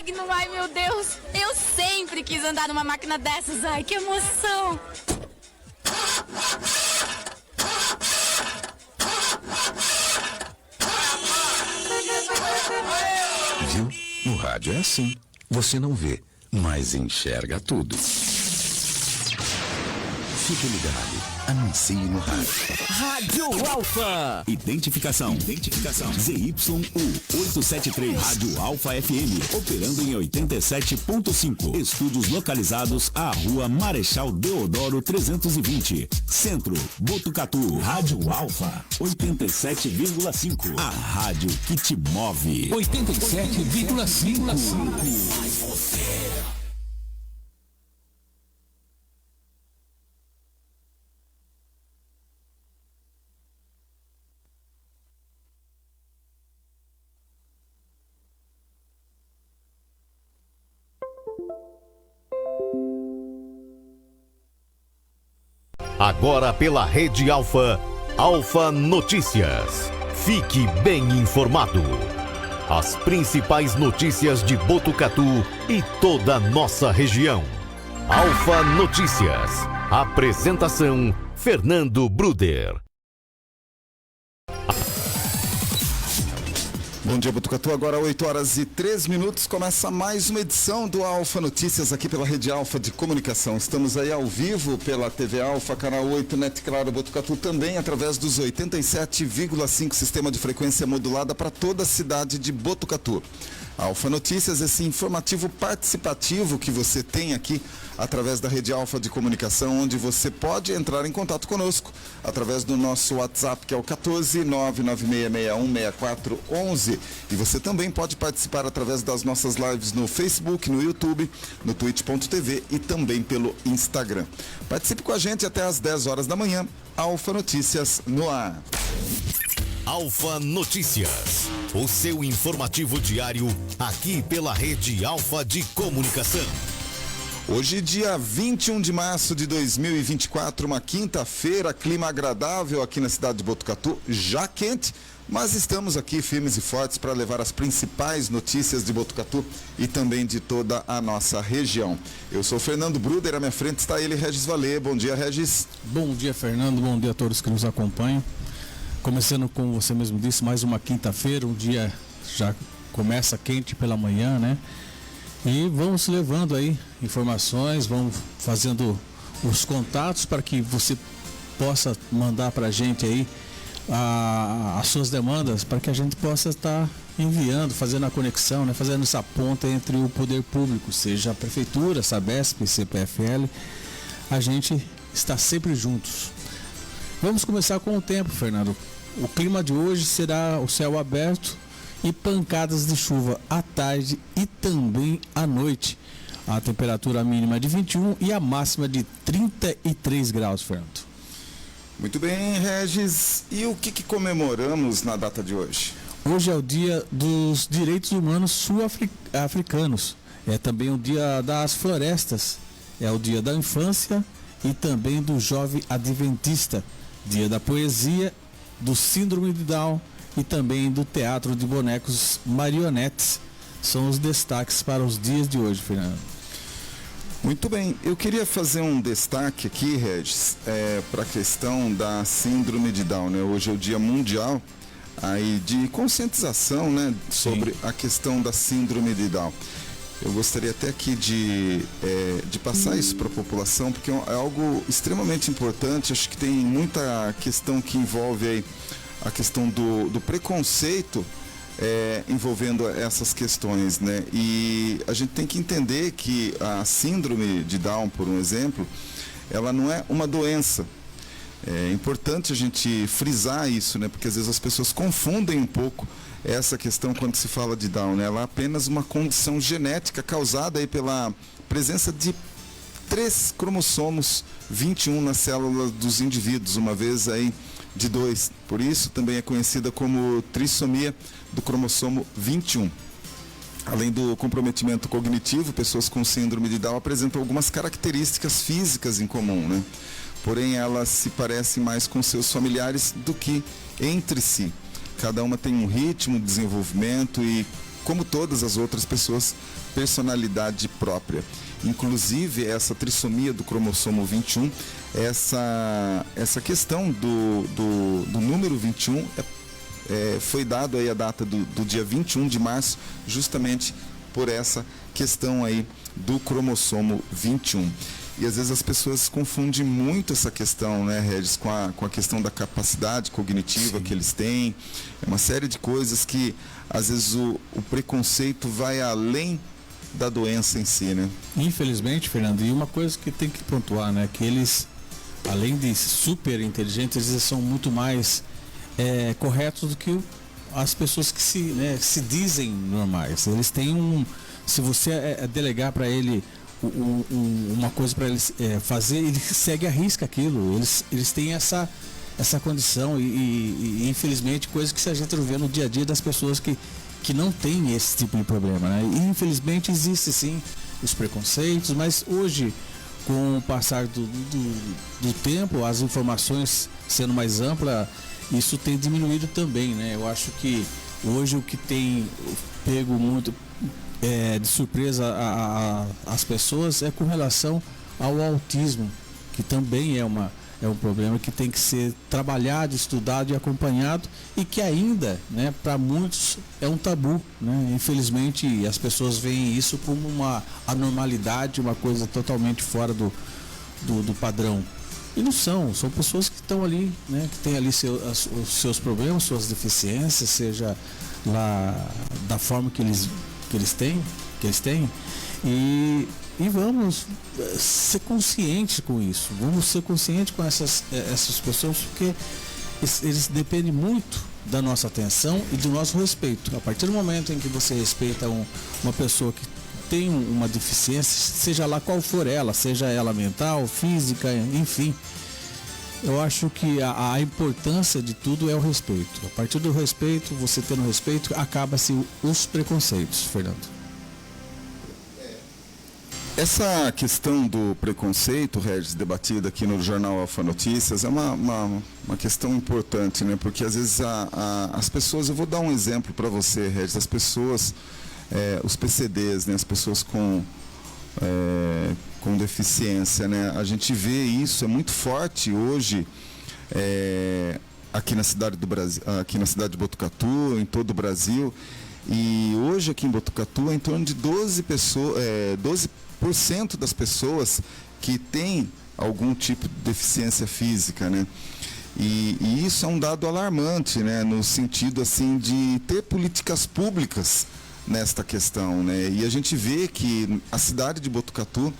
Magnum, ai meu Deus. Eu sempre quis andar numa máquina dessas, ai que emoção. Viu? No rádio é assim. Você não vê, mas enxerga tudo. Fique ligado. Anuncie no rádio. Rádio Alfa. Identificação. ZYU 873. Rádio Alfa FM. Operando em 87.5. Estúdios localizados à Rua Marechal Deodoro 320. Centro, Botucatu. Rádio Alfa 87,5. A rádio que te move. 87,5. Agora pela Rede Alfa, Alfa Notícias. Fique bem informado. As principais notícias de Botucatu e toda a nossa região. Alfa Notícias. Apresentação: Fernando Bruder. Bom dia, Botucatu. Agora 8h03, começa mais uma edição do Alfa Notícias aqui pela Rede Alfa de Comunicação. Estamos aí ao vivo pela TV Alfa, canal 8, Net Claro Botucatu, também através dos 87,5 sistema de frequência modulada para toda a cidade de Botucatu. Alfa Notícias, esse informativo participativo que você tem aqui através da Rede Alfa de Comunicação, onde você pode entrar em contato conosco através do nosso WhatsApp, que é o 14996616411. E você também pode participar através das nossas lives no Facebook, no YouTube, no twitch.tv e também pelo Instagram. Participe com a gente até às 10 horas da manhã. Alfa Notícias no ar. Alfa Notícias, o seu informativo diário aqui pela Rede Alfa de Comunicação. Hoje, dia 21 de março de 2024, uma quinta-feira, clima agradável aqui na cidade de Botucatu, já quente, mas estamos aqui firmes e fortes para levar as principais notícias de Botucatu e também de toda a nossa região. Eu sou Fernando Bruder, à minha frente está ele, Regis Valê. Bom dia, Regis. Bom dia, Fernando, bom dia a todos que nos acompanham. Começando, como você mesmo disse, mais uma quinta-feira, um dia já começa quente pela manhã, né? E vamos levando aí informações, vamos fazendo os contatos para que você possa mandar para a gente aí as suas demandas, para que a gente possa estar enviando, fazendo a conexão, né? Fazendo essa ponta entre o poder público, seja a Prefeitura, Sabesp, CPFL, a gente está sempre juntos. Vamos começar com o tempo, Fernando. O clima de hoje será o céu aberto e pancadas de chuva à tarde e também à noite. A temperatura mínima de 21 e a máxima de 33 graus, Fernando. Muito bem, Regis. E o que comemoramos na data de hoje? Hoje é o Dia dos Direitos Humanos Sul-Africanos. É também o Dia das Florestas. É o Dia da Infância e também do Jovem Adventista. Dia da Poesia, do Síndrome de Down e também do Teatro de Bonecos Marionetes. São os destaques para os dias de hoje, Fernando. Muito bem, eu queria fazer um destaque aqui, Regis, para a questão da Síndrome de Down, né? Hoje é o Dia Mundial aí, de conscientização, né, sobre a questão da Síndrome de Down. Eu gostaria até aqui de passar isso para a população, porque é algo extremamente importante. Acho que tem muita questão que envolve aí a questão do preconceito envolvendo essas questões, né? E a gente tem que entender que a síndrome de Down, por um exemplo, ela não é uma doença. É importante a gente frisar isso, né? Porque às vezes as pessoas confundem um pouco essa questão quando se fala de Down, né? Ela é apenas uma condição genética causada aí pela presença de 3 cromossomos 21 nas células dos indivíduos, uma vez aí de 2. Por isso também é conhecida como trissomia do cromossomo 21. Além do comprometimento cognitivo, pessoas com síndrome de Down apresentam algumas características físicas em comum, né? Porém, elas se parecem mais com seus familiares do que entre si. Cada uma tem um ritmo de desenvolvimento e como todas as outras pessoas, personalidade própria. Inclusive, essa trissomia do cromossomo 21, essa questão do número 21, foi dado aí a data do dia 21 de março, justamente por essa questão aí do cromossomo 21. E às vezes as pessoas confundem muito essa questão, né, Regis, com a questão da capacidade cognitiva que eles têm. É uma série de coisas que às vezes o preconceito vai além da doença em si, né? Infelizmente, Fernando, e uma coisa que tem que pontuar, né, que eles, além de super inteligentes, eles são muito mais corretos do que as pessoas que se dizem normais. Eles têm se você delegar para ele uma coisa para eles fazer, ele segue à risca aquilo. Eles têm essa condição e infelizmente coisa que a gente não vê no dia a dia das pessoas que não têm esse tipo de problema, né? E infelizmente existe sim os preconceitos, mas hoje, com o passar do tempo, as informações sendo mais amplas, isso tem diminuído também, né? Eu acho que hoje o que tem pego muito de surpresa as pessoas é com relação ao autismo, que também é um problema que tem que ser trabalhado, estudado e acompanhado, e que ainda, né, para muitos é um tabu, né? Infelizmente as pessoas veem isso como uma anormalidade, uma coisa totalmente fora do padrão. E não são pessoas que estão ali, né, que têm ali os seus problemas, suas deficiências, seja lá da forma que eles têm, e vamos ser conscientes com isso, vamos ser conscientes com essas pessoas, porque eles dependem muito da nossa atenção e do nosso respeito. A partir do momento em que você respeita uma pessoa que tem uma deficiência, seja lá qual for ela, seja ela mental, física, enfim, eu acho que a importância de tudo é o respeito. A partir do respeito, você tendo respeito, acaba-se os preconceitos, Fernando. Essa questão do preconceito, Regis, debatida aqui no Jornal Alfa Notícias, é uma questão importante, né? Porque às vezes as pessoas, eu vou dar um exemplo para você, Regis, as pessoas, os PCDs, né? As pessoas com deficiência, né? A gente vê isso, é muito forte hoje aqui na cidade do Brasil, aqui na cidade de Botucatu, em todo o Brasil. E hoje aqui em Botucatu, em torno de 12% das pessoas que têm algum tipo de deficiência física, né? E isso é um dado alarmante, né? No sentido assim de ter políticas públicas nesta questão, né? E a gente vê que a cidade de Botucatu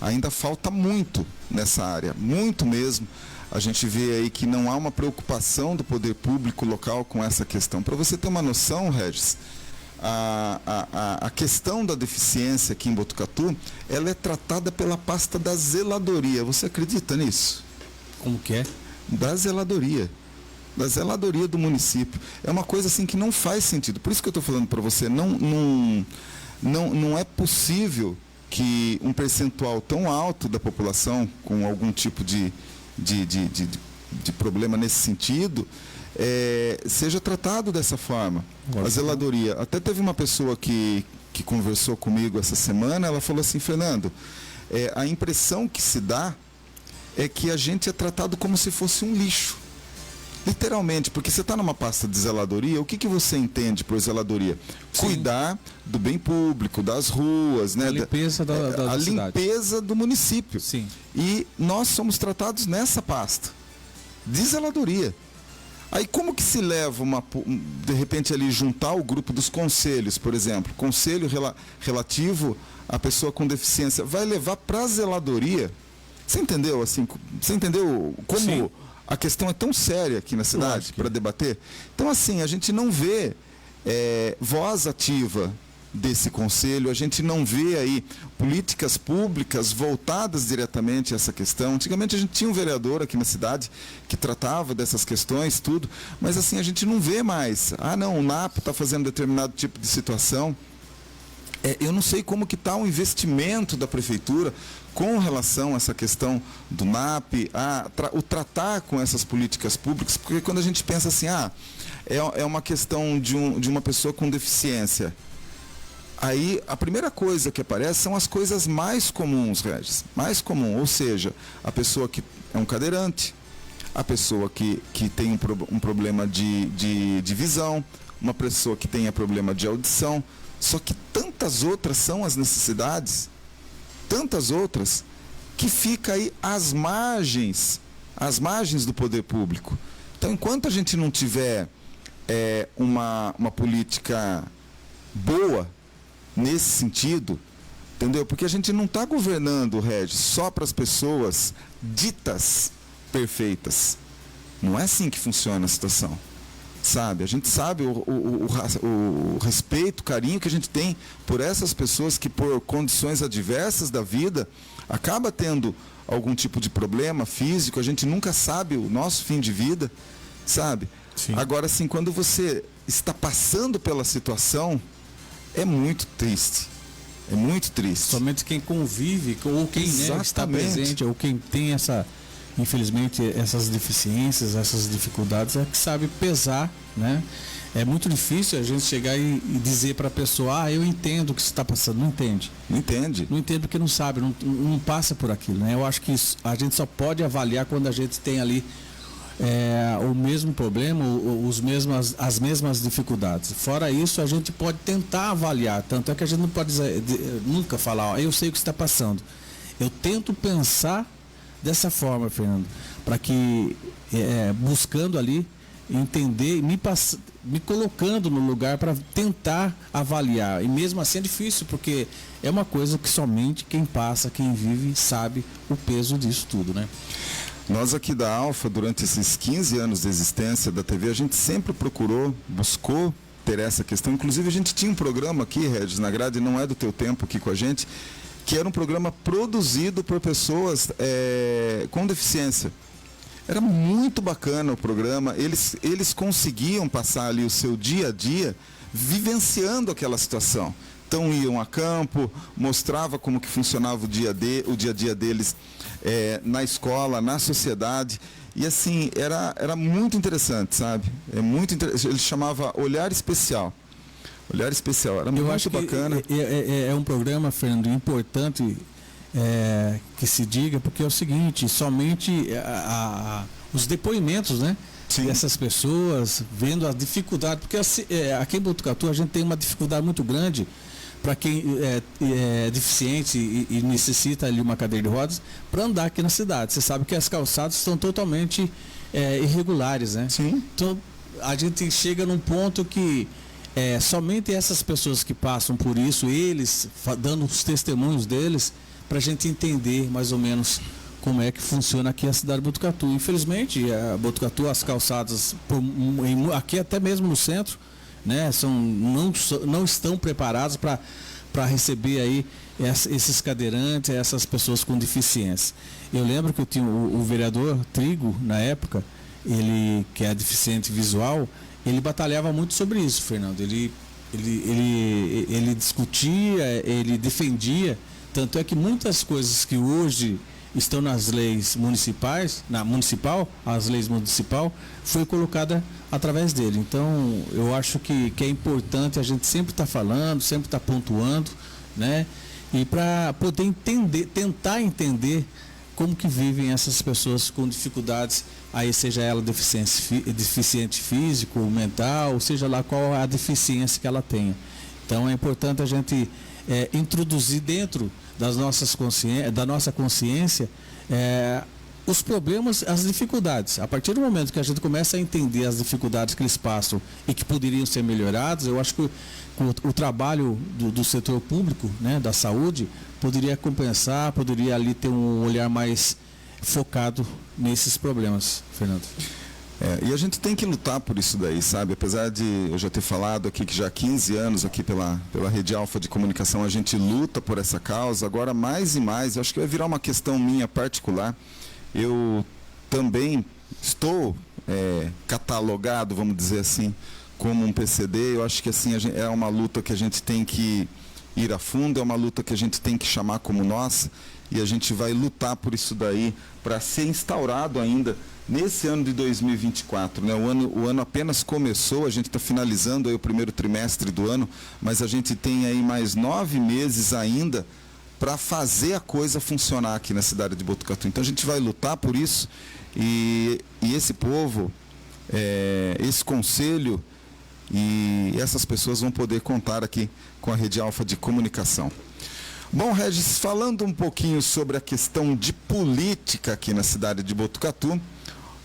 ainda falta muito nessa área, muito mesmo. A gente vê aí que não há uma preocupação do poder público local com essa questão. Para você ter uma noção, Regis, a questão da deficiência aqui em Botucatu, ela é tratada pela pasta da zeladoria. Você acredita nisso? Como que é? Da zeladoria do município. É uma coisa assim que não faz sentido. Por isso que eu estou falando para você, não é possível que um percentual tão alto da população com algum tipo de problema nesse sentido seja tratado dessa forma. A zeladoria. Até teve uma pessoa que conversou comigo essa semana, ela falou assim, Fernando, a impressão que se dá é que a gente é tratado como se fosse um lixo. Literalmente, porque você está numa pasta de zeladoria, o que você entende por zeladoria? Sim. Cuidar do bem público, das ruas, né? A limpeza da cidade. Limpeza do município. Sim. E nós somos tratados nessa pasta de zeladoria. Aí como que se leva de repente ali juntar o grupo dos conselhos, por exemplo, conselho relativo à pessoa com deficiência, vai levar para a zeladoria? Você entendeu assim? Você entendeu como Sim. A questão é tão séria aqui na cidade para debater? Então, assim, a gente não vê voz ativa desse conselho, a gente não vê aí políticas públicas voltadas diretamente a essa questão. Antigamente a gente tinha um vereador aqui na cidade que tratava dessas questões, tudo, mas assim, a gente não vê mais. Ah, não, o NAP está fazendo determinado tipo de situação. Eu não sei como que está o investimento da prefeitura com relação a essa questão do NAP, o tratar com essas políticas públicas, porque quando a gente pensa assim, é uma questão de uma pessoa com deficiência, Aí a primeira coisa que aparece são as coisas mais comuns, Regis. Mais comum, ou seja, a pessoa que é um cadeirante, a pessoa que tem um problema de visão, uma pessoa que tenha problema de audição. Só que tantas outras são as necessidades, tantas outras, que fica aí às margens do poder público. Então, enquanto a gente não tiver uma política boa nesse sentido, entendeu? Porque a gente não está governando, Regis, só para as pessoas ditas perfeitas. Não é assim que funciona a situação. Sabe? A gente sabe o respeito, o carinho que a gente tem por essas pessoas que, por condições adversas da vida, acaba tendo algum tipo de problema físico. A gente nunca sabe o nosso fim de vida, sabe? Sim. Agora, assim, quando você está passando pela situação, é muito triste. É muito triste. Somente quem convive, ou quem está presente, ou quem tem infelizmente, essas deficiências, essas dificuldades, é que sabe pesar, né? É muito difícil a gente chegar e dizer para a pessoa, eu entendo o que você está passando. Não entende. Não entende. Não entende porque não sabe, não passa por aquilo, né? Eu acho que a gente só pode avaliar quando a gente tem ali o mesmo problema, as mesmas dificuldades. Fora isso, a gente pode tentar avaliar, tanto é que a gente não pode nunca falar, eu sei o que está passando. Eu tento pensar dessa forma, Fernando, para que buscando ali entender, me colocando no lugar para tentar avaliar. E mesmo assim é difícil, porque é uma coisa que somente quem passa, quem vive, sabe o peso disso tudo, né? Nós aqui da Alfa, durante esses 15 anos de existência da TV, a gente sempre buscou ter essa questão. Inclusive, a gente tinha um programa aqui, Regis, na grade, não é do teu tempo aqui com a gente, que era um programa produzido por pessoas com deficiência. Era muito bacana o programa, eles conseguiam passar ali o seu dia a dia vivenciando aquela situação. Então iam a campo, mostrava como que funcionava o dia a dia deles na escola, na sociedade. E assim, era muito interessante, sabe? Ele chamava Olhar Especial. Olhar Especial, era muito bacana. É um programa, Fernando, importante que se diga, porque é o seguinte, somente os depoimentos, né? Sim. Dessas pessoas, vendo a dificuldade, porque aqui em Botucatu a gente tem uma dificuldade muito grande para quem é deficiente e necessita ali uma cadeira de rodas para andar aqui na cidade. Você sabe que as calçadas estão totalmente irregulares, né? Sim. Então a gente chega num ponto que somente essas pessoas que passam por isso, eles dando os testemunhos deles, para a gente entender mais ou menos como é que funciona aqui a cidade de Botucatu. Infelizmente, a Botucatu, as calçadas, aqui até mesmo no centro, né, não estão preparados para receber aí esses cadeirantes, essas pessoas com deficiência. Eu lembro que eu tinha o vereador Trigo, na época, ele que é deficiente visual, ele batalhava muito sobre isso, Fernando. Ele discutia, ele defendia, tanto é que muitas coisas que hoje estão nas leis municipais, as leis municipal, foi colocada através dele. Então, eu acho que é importante a gente sempre estar falando, sempre estar pontuando, né? E para poder tentar entender como que vivem essas pessoas com dificuldades, aí seja ela deficiente físico, mental, seja lá qual a deficiência que ela tenha. Então, é importante a gente introduzir dentro da nossa consciência os problemas, as dificuldades. A partir do momento que a gente começa a entender as dificuldades que eles passam e que poderiam ser melhoradas, eu acho que o trabalho do setor público, né, da saúde, poderia compensar, poderia ali ter um olhar mais focado nesses problemas, Fernando. E a gente tem que lutar por isso daí, sabe? Apesar de eu já ter falado aqui que já há 15 anos aqui pela Rede Alfa de Comunicação a gente luta por essa causa, agora mais e mais, eu acho que vai virar uma questão minha particular. Eu também estou catalogado, vamos dizer assim, como um PCD. Eu acho que assim é uma luta que a gente tem que ir a fundo, é uma luta que a gente tem que chamar como nossa, e a gente vai lutar por isso daí, para ser instaurado ainda nesse ano de 2024, né? O ano apenas começou, a gente está finalizando aí o primeiro trimestre do ano, mas a gente tem aí mais 9 meses ainda para fazer a coisa funcionar aqui na cidade de Botucatu. Então a gente vai lutar por isso, e esse povo, esse conselho e essas pessoas vão poder contar aqui com a Rede Alfa de Comunicação. Bom, Regis, falando um pouquinho sobre a questão de política aqui na cidade de Botucatu,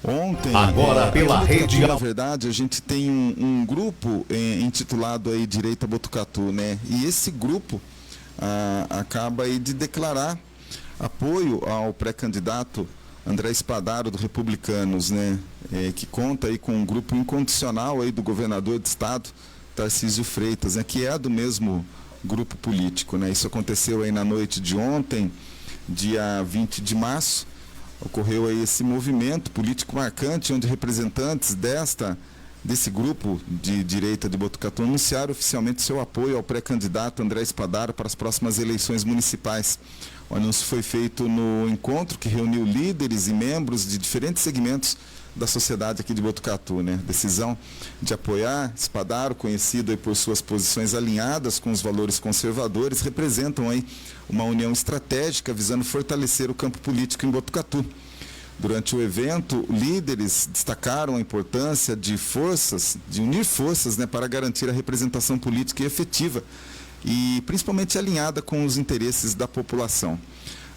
ontem, agora pela Rede na verdade, a gente tem um grupo intitulado aí Direita Botucatu, né? E esse grupo acaba aí de declarar apoio ao pré-candidato André Spadaro, do Republicanos, né? Que conta aí com um grupo incondicional aí do governador de estado, Tarcísio Freitas, né? Que é do mesmo grupo político, né? Isso aconteceu aí na noite de ontem, dia 20 de março, ocorreu aí esse movimento político marcante, onde representantes desse grupo de direita de Botucatu anunciaram oficialmente seu apoio ao pré-candidato André Spadaro para as próximas eleições municipais. O anúncio foi feito no encontro que reuniu líderes e membros de diferentes segmentos da sociedade aqui de Botucatu, né? Decisão de apoiar Spadaro, conhecido aí por suas posições alinhadas com os valores conservadores, representam aí uma união estratégica visando fortalecer o campo político em Botucatu. Durante o evento, líderes destacaram a importância de unir forças, né, para garantir a representação política efetiva e principalmente alinhada com os interesses da população.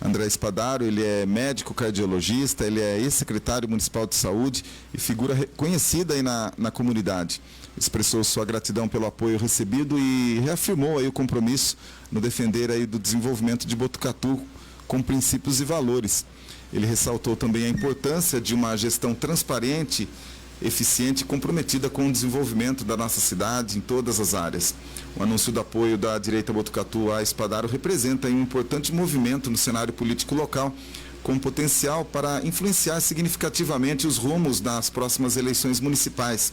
André Spadaro, ele é médico cardiologista, ele é ex-secretário municipal de saúde e figura conhecida aí na comunidade. Expressou sua gratidão pelo apoio recebido e reafirmou aí o compromisso no defender aí do desenvolvimento de Botucatu com princípios e valores. Ele ressaltou também a importância de uma gestão transparente, eficiente e comprometida com o desenvolvimento da nossa cidade em todas as áreas. O anúncio do apoio da direita Botucatu a Spadaro representa um importante movimento no cenário político local, com potencial para influenciar significativamente os rumos das próximas eleições municipais.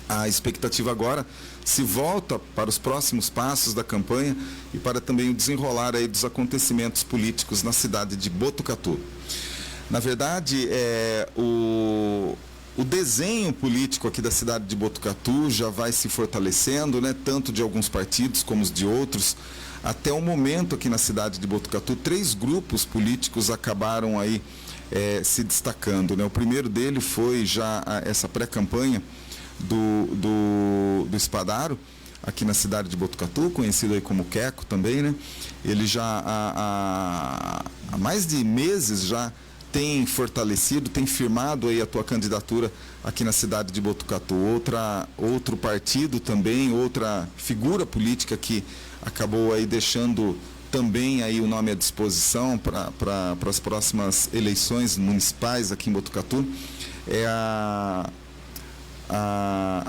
A expectativa agora se volta para os próximos passos da campanha e para também o desenrolar aí dos acontecimentos políticos na cidade de Botucatu. Na verdade, o desenho político aqui da cidade de Botucatu já vai se fortalecendo, né? Tanto de alguns partidos como de outros. Até o momento aqui na cidade de Botucatu, 3 grupos políticos acabaram aí se destacando, né? O primeiro dele foi já essa pré-campanha do Spadaro, aqui na cidade de Botucatu, conhecido aí como Queco também, né? Ele já há mais de meses já tem fortalecido, tem firmado aí a tua candidatura aqui na cidade de Botucatu. Outro partido também, outra figura política que acabou aí deixando também aí o nome à disposição para as próximas eleições municipais aqui em Botucatu é a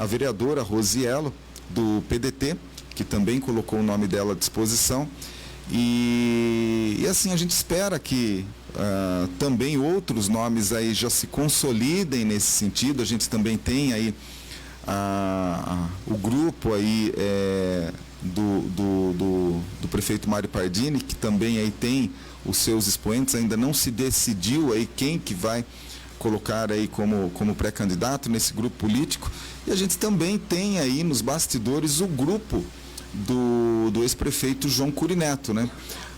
vereadora Rosiello, do PDT, que também colocou o nome dela à disposição. E assim, a gente espera que também outros nomes aí já se consolidem nesse sentido. A gente também tem aí o grupo aí do prefeito Mário Pardini, que também aí tem os seus expoentes. Ainda não se decidiu aí quem que vai colocar aí como pré-candidato nesse grupo político. E a gente também tem aí nos bastidores o grupo do ex-prefeito João Cury Neto, né?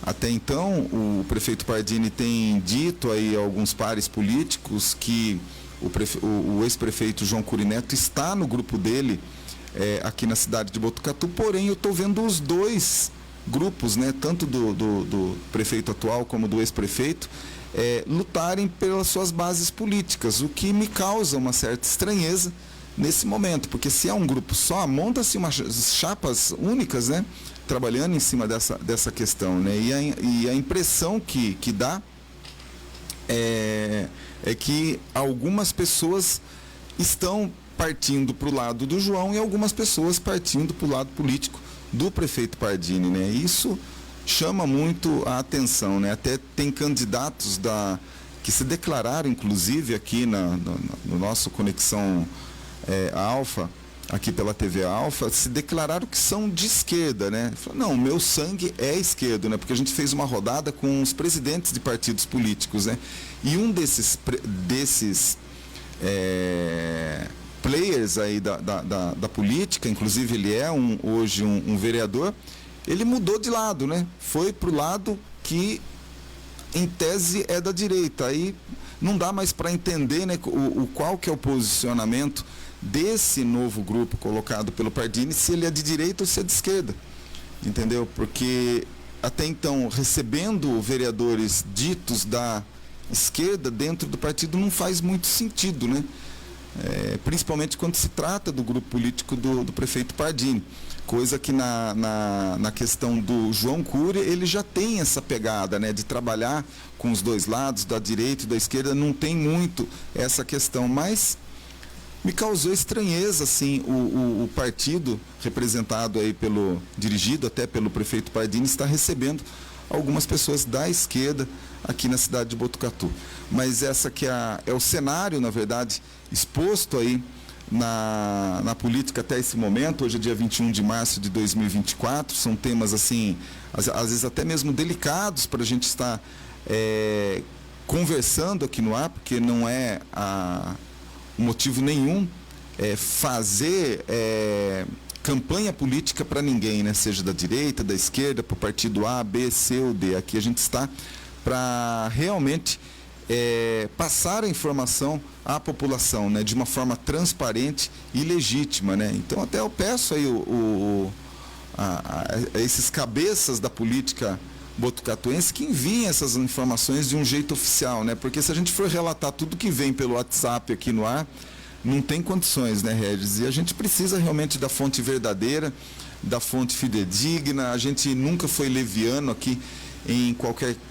Até então, o prefeito Pardini tem dito aí a alguns pares políticos que o ex-prefeito João Cury Neto está no grupo dele aqui na cidade de Botucatu, porém eu estou vendo os dois grupos, né? Tanto do prefeito atual como do ex-prefeito, lutarem pelas suas bases políticas, o que me causa uma certa estranheza nesse momento, porque se é um grupo só, monta-se umas chapas únicas, né, trabalhando em cima dessa questão, né, e a impressão que dá é que algumas pessoas estão partindo para o lado do João e algumas pessoas partindo para o lado político do prefeito Pardini, né. Isso chama muito a atenção, né. Até tem candidatos que se declararam, inclusive, aqui no nosso Conexão Alfa, aqui pela TV Alfa, se declararam que são de esquerda, né? Falaram, não, meu sangue é esquerdo, né? Porque a gente fez uma rodada com os presidentes de partidos políticos, né? E um desses players aí da política, inclusive ele é hoje um vereador, ele mudou de lado, né? Foi pro lado que em tese é da direita. Aí não dá mais para entender, né, qual que é o posicionamento desse novo grupo colocado pelo Pardini, se ele é de direita ou se é de esquerda, entendeu? Porque até então, recebendo vereadores ditos da esquerda dentro do partido não faz muito sentido, né? Principalmente quando se trata do grupo político do prefeito Pardini, coisa que na questão do João Cury ele já tem essa pegada, né, de trabalhar com os dois lados, da direita e da esquerda, não tem muito essa questão, mas me causou estranheza, assim, o partido representado aí dirigido até pelo prefeito Pardini, está recebendo algumas pessoas da esquerda aqui na cidade de Botucatu. Mas essa que é o cenário, na verdade, exposto aí na política até esse momento. Hoje é dia 21 de março de 2024, são temas assim, às vezes até mesmo delicados para a gente estar conversando aqui no ar, porque não é motivo nenhum fazer campanha política para ninguém, né? Seja da direita, da esquerda, para o partido A, B, C ou D. Aqui a gente está para realmente passar a informação à população, né? De uma forma transparente e legítima, né? Então até eu peço aí a esses cabeças da política botucatuense que enviem essas informações de um jeito oficial, né? Porque se a gente for relatar tudo que vem pelo WhatsApp aqui no ar, não tem condições, né, Regis? E a gente precisa realmente da fonte verdadeira, da fonte fidedigna. A gente nunca foi leviano aqui em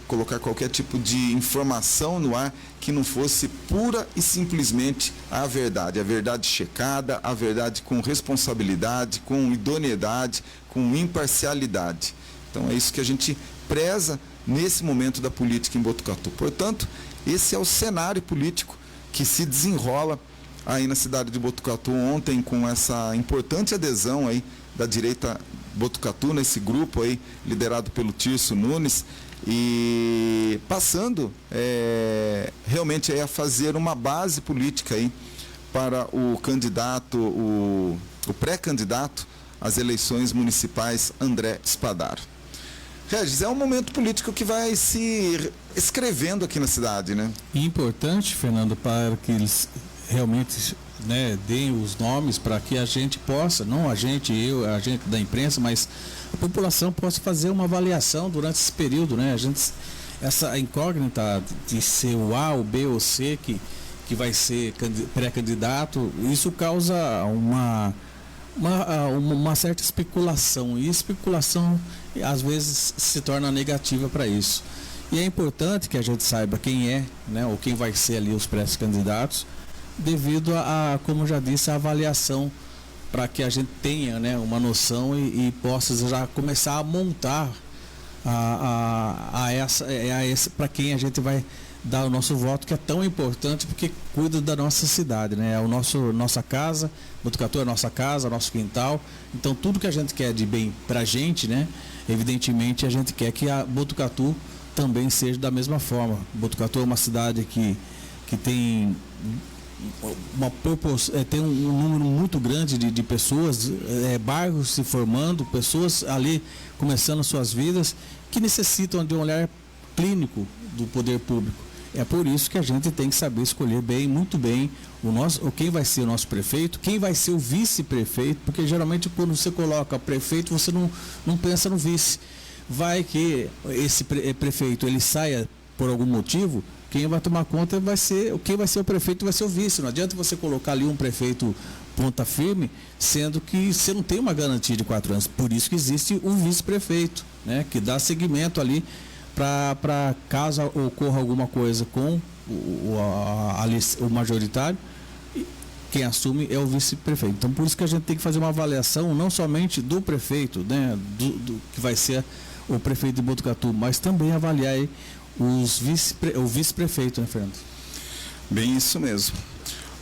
colocar qualquer tipo de informação no ar que não fosse pura e simplesmente a verdade checada, a verdade com responsabilidade, com idoneidade, com imparcialidade. Então é isso que a gente preza nesse momento da política em Botucatu. Portanto, esse é o cenário político que se desenrola aí na cidade de Botucatu ontem, com essa importante adesão aí da direita Botucatu, nesse grupo aí liderado pelo Tirso Nunes, e passando realmente aí a fazer uma base política aí para o candidato, o pré-candidato às eleições municipais, André Spadaro. Regis, é um momento político que vai se escrevendo aqui na cidade, né? Importante, Fernando, para que eles realmente, né, deem os nomes para que a gente possa, não a gente da imprensa, mas a população possa fazer uma avaliação durante esse período, né? Essa incógnita de ser o A, o B ou C que vai ser pré-candidato, isso causa uma certa especulação, e especulação às vezes se torna negativa para isso. E é importante que a gente saiba quem é, né, ou quem vai ser ali os pré-candidatos, devido a, como já disse, a avaliação, para que a gente tenha, né, uma noção e possa já começar a montar para quem a gente vai dar o nosso voto, que é tão importante porque cuida da nossa cidade, né? É nossa casa, Botucatu é a nossa casa, nosso quintal. Então tudo que a gente quer de bem para a gente, né? Evidentemente a gente quer que a Botucatu também seja da mesma forma. Botucatu é uma cidade que tem tem um número muito grande de pessoas, bairros se formando, pessoas ali começando suas vidas, que necessitam de um olhar clínico do poder público. É por isso que a gente tem que saber escolher muito bem quem vai ser o nosso prefeito, quem vai ser o vice-prefeito, porque geralmente quando você coloca prefeito, você não pensa no vice. Vai que esse prefeito ele saia por algum motivo, quem vai tomar conta quem vai ser o prefeito vai ser o vice. Não adianta você colocar ali um prefeito ponta firme, sendo que você não tem uma garantia de 4 anos. Por isso que existe o vice-prefeito, né, que dá seguimento ali para caso ocorra alguma coisa com o majoritário, quem assume é o vice-prefeito. Então por isso que a gente tem que fazer uma avaliação não somente do prefeito, né, do que vai ser o prefeito de Botucatu, mas também avaliar aí o vice-prefeito, né, Fernando? Bem, isso mesmo.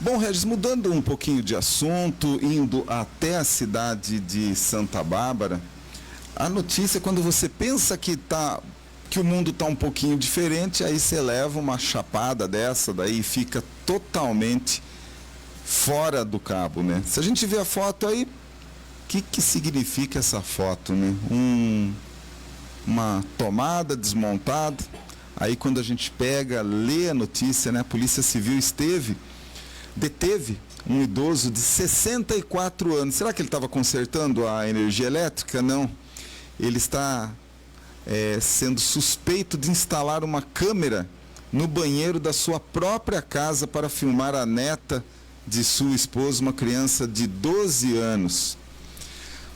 Bom, Regis, mudando um pouquinho de assunto, indo até a cidade de Santa Bárbara, a notícia, quando você pensa que o mundo está um pouquinho diferente, aí você leva uma chapada dessa, daí fica totalmente fora do cabo, né? Se a gente vê a foto aí, o que significa essa foto, né? Uma tomada desmontada. Aí quando a gente lê a notícia, né? A Polícia Civil deteve um idoso de 64 anos. Será que ele estava consertando a energia elétrica? Não. Ele está sendo suspeito de instalar uma câmera no banheiro da sua própria casa para filmar a neta de sua esposa, uma criança de 12 anos.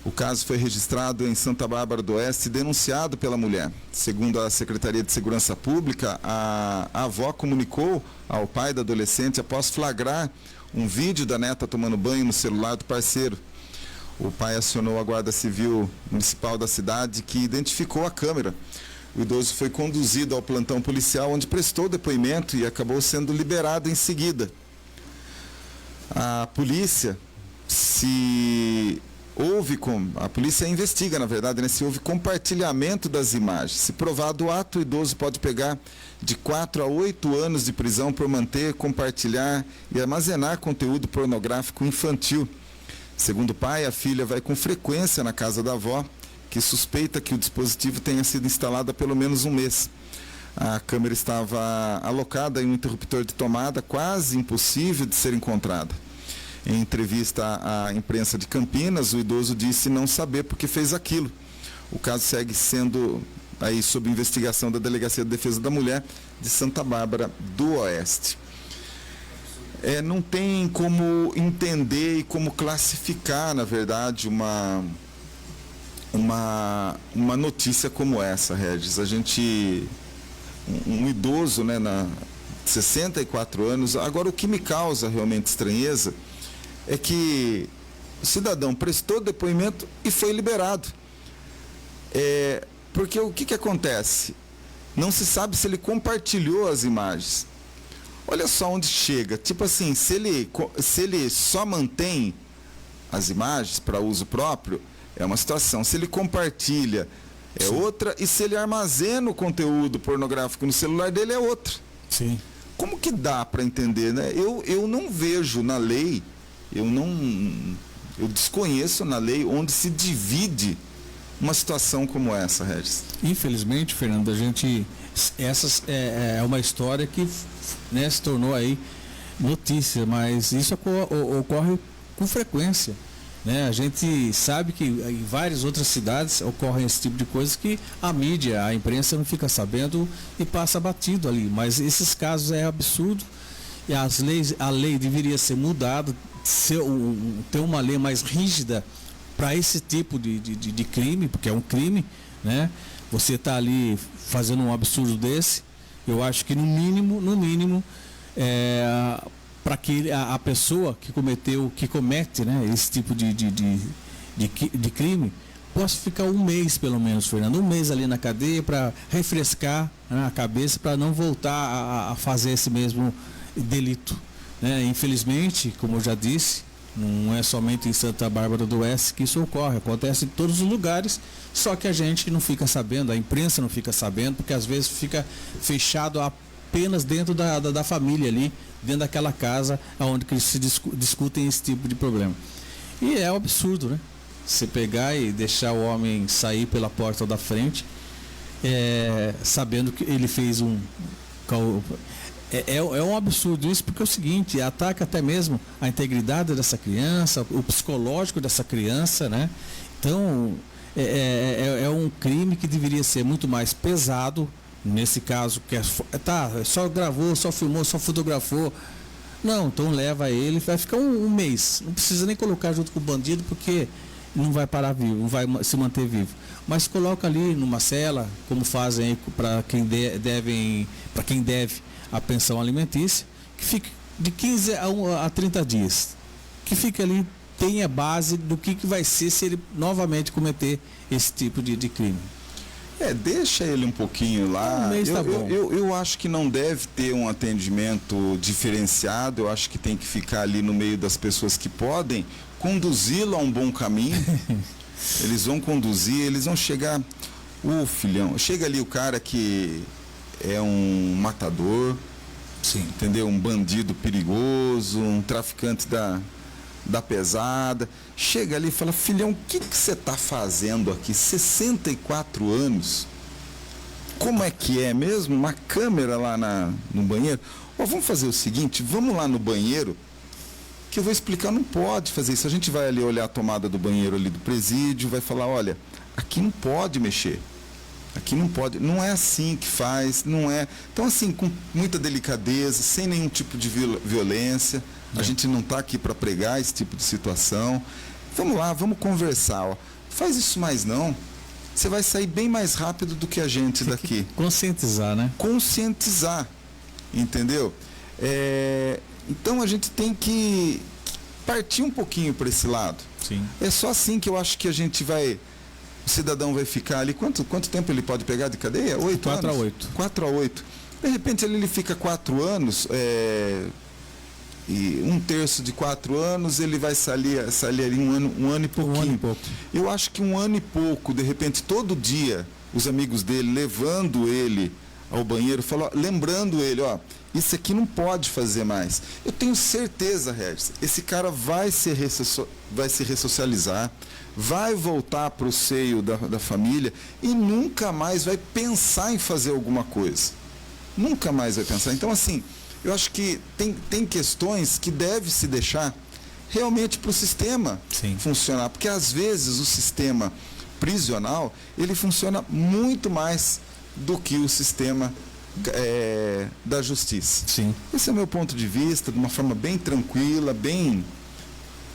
O caso foi registrado em Santa Bárbara do Oeste e denunciado pela mulher. Segundo a Secretaria de Segurança Pública, a avó comunicou ao pai da adolescente após flagrar um vídeo da neta tomando banho no celular do parceiro. O pai acionou a Guarda Civil Municipal da cidade, que identificou a câmera. O idoso foi conduzido ao plantão policial, onde prestou depoimento e acabou sendo liberado em seguida. A polícia a polícia investiga, na verdade, né, se houve compartilhamento das imagens. Se provado o ato, o idoso pode pegar de 4 a 8 anos de prisão por manter, compartilhar e armazenar conteúdo pornográfico infantil. Segundo o pai, a filha vai com frequência na casa da avó, que suspeita que o dispositivo tenha sido instalado há pelo menos um mês. A câmera estava alocada em um interruptor de tomada, quase impossível de ser encontrada. Em entrevista à imprensa de Campinas, o idoso disse não saber por que fez aquilo. O caso segue sendo aí sob investigação da Delegacia de Defesa da Mulher de Santa Bárbara do Oeste. Não tem como entender e como classificar, na verdade, uma notícia como essa, Regis. Um idoso, né, 64 anos. Agora, o que me causa realmente estranheza é que o cidadão prestou depoimento e foi liberado. Porque o que acontece? Não se sabe se ele compartilhou as imagens. Olha só onde chega. Tipo assim, se ele só mantém as imagens para uso próprio, é uma situação. Se ele compartilha, é outra. E se ele armazena o conteúdo pornográfico no celular dele, é outra. Sim. Como que dá para entender, né? Eu não vejo na lei, eu desconheço na lei onde se divide uma situação como essa, Regis. Infelizmente, Fernando, essa é uma história que, né, se tornou aí notícia, mas isso ocorre com frequência, né? A gente sabe que em várias outras cidades ocorrem esse tipo de coisas que a mídia, a imprensa não fica sabendo e passa batido ali, mas esses casos é absurdo e a lei deveria ser mudada, ter uma lei mais rígida para esse tipo de crime, porque é um crime, né? Você está ali fazendo um absurdo desse, eu acho que no mínimo, para que a pessoa que comete, né, esse tipo de crime, possa ficar um mês pelo menos, Fernando, um mês ali na cadeia para refrescar, né, a cabeça, para não voltar a fazer esse mesmo delito, né? Infelizmente, como eu já disse, não é somente em Santa Bárbara do Oeste que isso ocorre, acontece em todos os lugares, só que a gente não fica sabendo, a imprensa não fica sabendo, porque às vezes fica fechado apenas dentro da família ali, dentro daquela casa onde que se discutem esse tipo de problema. E é um absurdo, né? Você pegar e deixar o homem sair pela porta da frente, sabendo que ele fez É um absurdo isso, porque é o seguinte, ataca até mesmo a integridade dessa criança, o psicológico dessa criança, né? Então, é um crime que deveria ser muito mais pesado, nesse caso, que só gravou, só filmou, só fotografou. Não, então leva ele, vai ficar um mês, não precisa nem colocar junto com o bandido, porque não vai parar vivo, não vai se manter vivo. Mas coloca ali numa cela, como fazem para quem deve a pensão alimentícia, que fique de 15 a 30 dias, que fique ali, tenha base do que vai ser se ele novamente cometer esse tipo de crime. Deixa ele um pouquinho lá. Um mês tá bom. Eu acho que não deve ter um atendimento diferenciado, eu acho que tem que ficar ali no meio das pessoas que podem conduzi-lo a um bom caminho. Eles vão conduzir, eles vão chegar, filhão, chega ali o cara que é um matador, Sim. entendeu? Um bandido perigoso, um traficante da pesada, chega ali e fala, filhão, o que você está fazendo aqui? 64 anos, como é que é mesmo? Uma câmera lá no banheiro? Vamos fazer o seguinte, vamos lá no banheiro, que eu vou explicar, não pode fazer isso. A gente vai ali olhar a tomada do banheiro ali do presídio, vai falar, olha, aqui não pode mexer. Aqui não pode, não é assim que faz, não é. Então, assim, com muita delicadeza, sem nenhum tipo de violência. A gente não está aqui para pregar esse tipo de situação. Vamos lá, vamos conversar. Faz isso mais não. Você vai sair bem mais rápido do que a gente daqui. Conscientizar, né? Conscientizar, entendeu? Então, a gente tem que partir um pouquinho para esse lado. Sim. É só assim que eu acho que a gente vai... O cidadão vai ficar ali, quanto tempo ele pode pegar de cadeia? 8 anos? 4 a 8. 4 a 8. De repente ele fica 4 anos, e 1/3 de 4 anos ele vai sair ali um ano e pouquinho. 1 ano e pouco. Eu acho que 1 ano e pouco, de repente, todo dia, os amigos dele levando ele ao banheiro, lembrando ele, isso aqui não pode fazer mais. Eu tenho certeza, Regis, esse cara vai se ressocializar, vai voltar para o seio da família e nunca mais vai pensar em fazer alguma coisa. Nunca mais vai pensar. Então, assim, eu acho que tem questões que deve se deixar realmente para o sistema funcionar. Porque, às vezes, o sistema prisional, ele funciona muito mais do que o sistema da justiça. Sim. Esse é o meu ponto de vista, de uma forma bem tranquila, bem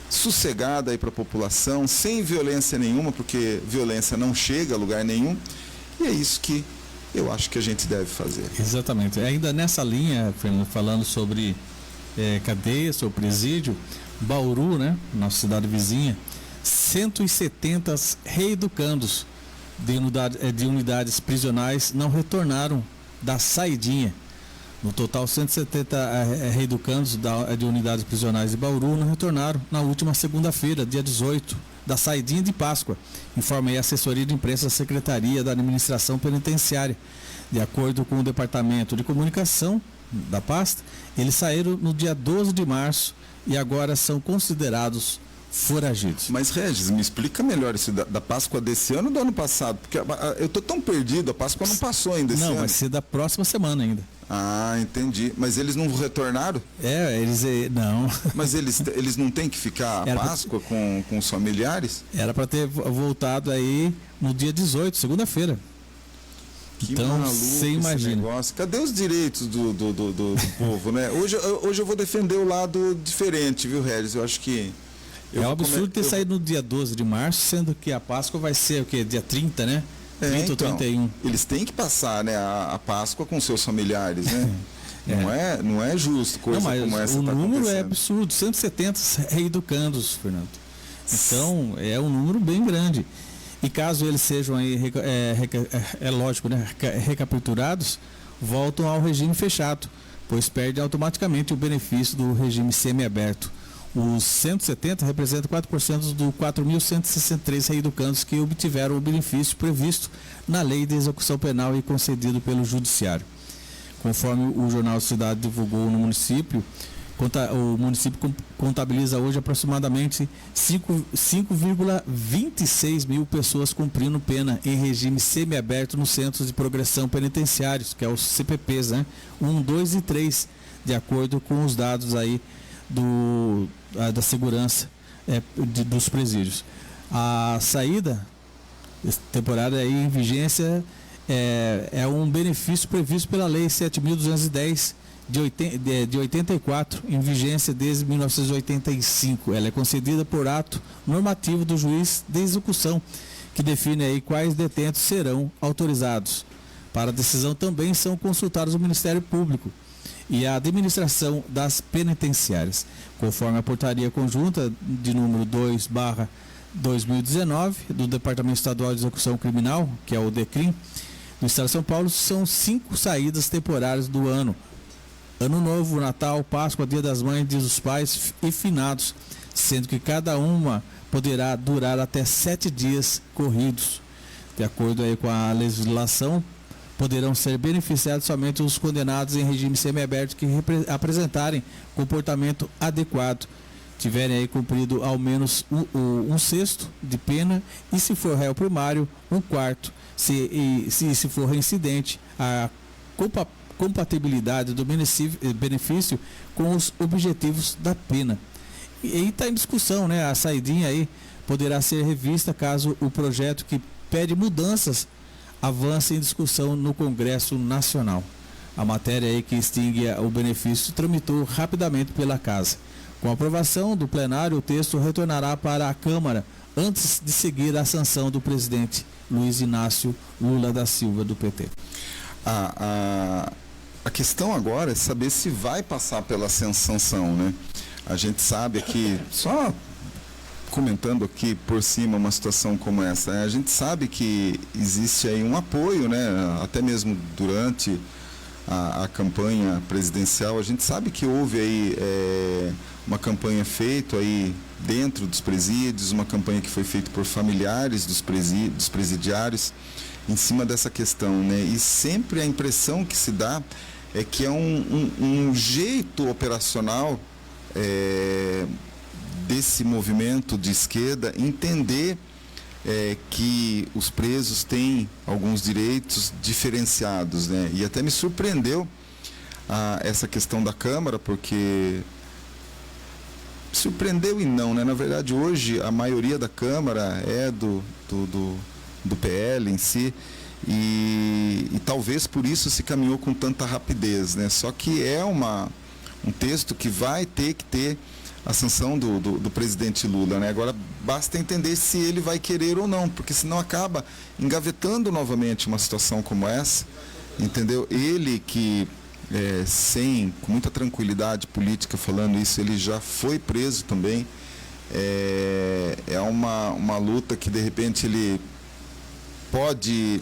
sossegada aí para a população, sem violência nenhuma, porque violência não chega a lugar nenhum, e é isso que eu acho que a gente deve fazer. Exatamente. Ainda nessa linha, Fernando, falando sobre cadeia, sobre presídio, Bauru, né, nossa cidade vizinha, 170 reeducandos de unidades prisionais não retornaram da saidinha. No total, 170 reeducandos de unidades prisionais de Bauru não retornaram na última segunda-feira, dia 18, da saidinha de Páscoa, informa aí a assessoria de imprensa da Secretaria da Administração Penitenciária. De acordo com o Departamento de Comunicação da pasta, eles saíram no dia 12 de março e agora são considerados foragidos. Mas, Regis, me explica melhor isso da Páscoa desse ano ou do ano passado? Porque eu tô tão perdido, a Páscoa não passou ainda esse ano. Não, vai ser da próxima semana ainda. Ah, entendi. Mas eles não retornaram? Não. Mas eles não têm que ficar a Páscoa com os familiares? Era para ter voltado aí no dia 18, segunda-feira. Que então, maluco você imagina. Negócio. Cadê os direitos do povo, né? Hoje eu vou defender o lado diferente, viu, Regis? Eu acho que... É um absurdo ter saído no dia 12 de março, sendo que a Páscoa vai ser o quê? Dia 30, né? 30 ou 31. Eles têm que passar, né, a Páscoa com seus familiares, né? Não é justo coisa como essa. O número é absurdo, 170 reeducandos, Fernando. Então, é um número bem grande. E caso eles sejam aí, lógico, né, recapturados, voltam ao regime fechado, pois perdem automaticamente o benefício do regime semiaberto. Os 170 representam 4% dos 4.163 reeducandos que obtiveram o benefício previsto na Lei de Execução Penal e concedido pelo Judiciário. Conforme o Jornal Cidade divulgou no município, o município contabiliza hoje aproximadamente 5,26 mil pessoas cumprindo pena em regime semiaberto nos Centros de Progressão Penitenciários, que é os CPPs, né? 1, 2 e 3, de acordo com os dados aí da segurança dos presídios. A saída temporária aí em vigência é um benefício previsto pela Lei 7.210 de 84, em vigência desde 1985. Ela é concedida por ato normativo do juiz de execução, que define aí quais detentos serão autorizados. Para a decisão também são consultados o Ministério Público e a administração das penitenciárias, conforme a portaria conjunta de número 2019 do Departamento Estadual de Execução Criminal, que é o DECRIM, do Estado de São Paulo, são 5 saídas temporárias do ano. Ano Novo, Natal, Páscoa, Dia das Mães, Dia dos Pais e Finados, sendo que cada uma poderá durar até 7 dias corridos. De acordo aí com a legislação, poderão ser beneficiados somente os condenados em regime semiaberto que apresentarem comportamento adequado, tiverem aí cumprido ao menos um sexto de pena e, se for réu primário, 1/4. Se for reincidente, a compatibilidade do benefício com os objetivos da pena. E aí está em discussão, né? A saidinha aí poderá ser revista caso o projeto que pede mudanças avance em discussão no Congresso Nacional. A matéria aí que extingue o benefício tramitou rapidamente pela Casa. Com a aprovação do plenário, o texto retornará para a Câmara antes de seguir a sanção do presidente Luiz Inácio Lula da Silva, do PT. A questão agora é saber se vai passar pela sanção, né? A gente sabe aqui, só comentando aqui por cima uma situação como essa, a gente sabe que existe aí um apoio, né? Até mesmo durante a campanha presidencial, a gente sabe que houve aí uma campanha feita aí dentro dos presídios, uma campanha que foi feita por familiares dos presidiários em cima dessa questão, né? E sempre a impressão que se dá é que é um jeito operacional desse movimento de esquerda entender que os presos têm alguns direitos diferenciados, né? E até me surpreendeu essa questão da Câmara, porque surpreendeu e não, né? Na verdade, hoje a maioria da Câmara é do PL em si, e talvez por isso se caminhou com tanta rapidez, né? Só que é um texto que vai ter que ter a sanção do presidente Lula, né? Agora basta entender se ele vai querer ou não, porque senão acaba engavetando novamente uma situação como essa, entendeu? Ele que com muita tranquilidade política falando isso, ele já foi preso também. É uma luta que de repente ele pode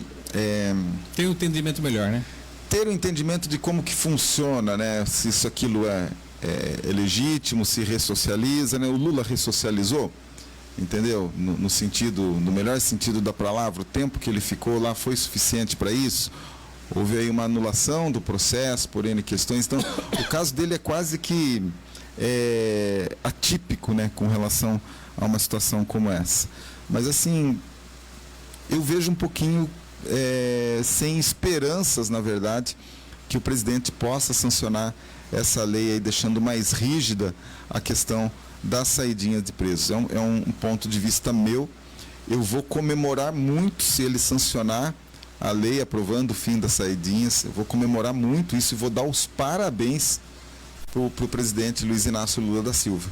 ter um entendimento melhor, né? Ter um entendimento de como que funciona, né? Se isso aquilo é legítimo, se ressocializa, né? O Lula ressocializou, entendeu? No melhor sentido da palavra, o tempo que ele ficou lá foi suficiente para isso. Houve aí uma anulação do processo por N questões. Então, o caso dele é quase que atípico, né? Com relação a uma situação como essa. Mas assim, eu vejo um pouquinho sem esperanças, na verdade, que o presidente possa sancionar essa lei aí, deixando mais rígida a questão da saidinha de presos. É um ponto de vista meu. Eu vou comemorar muito se ele sancionar a lei aprovando o fim das saidinhas. Eu vou comemorar muito isso e vou dar os parabéns para o presidente Luiz Inácio Lula da Silva.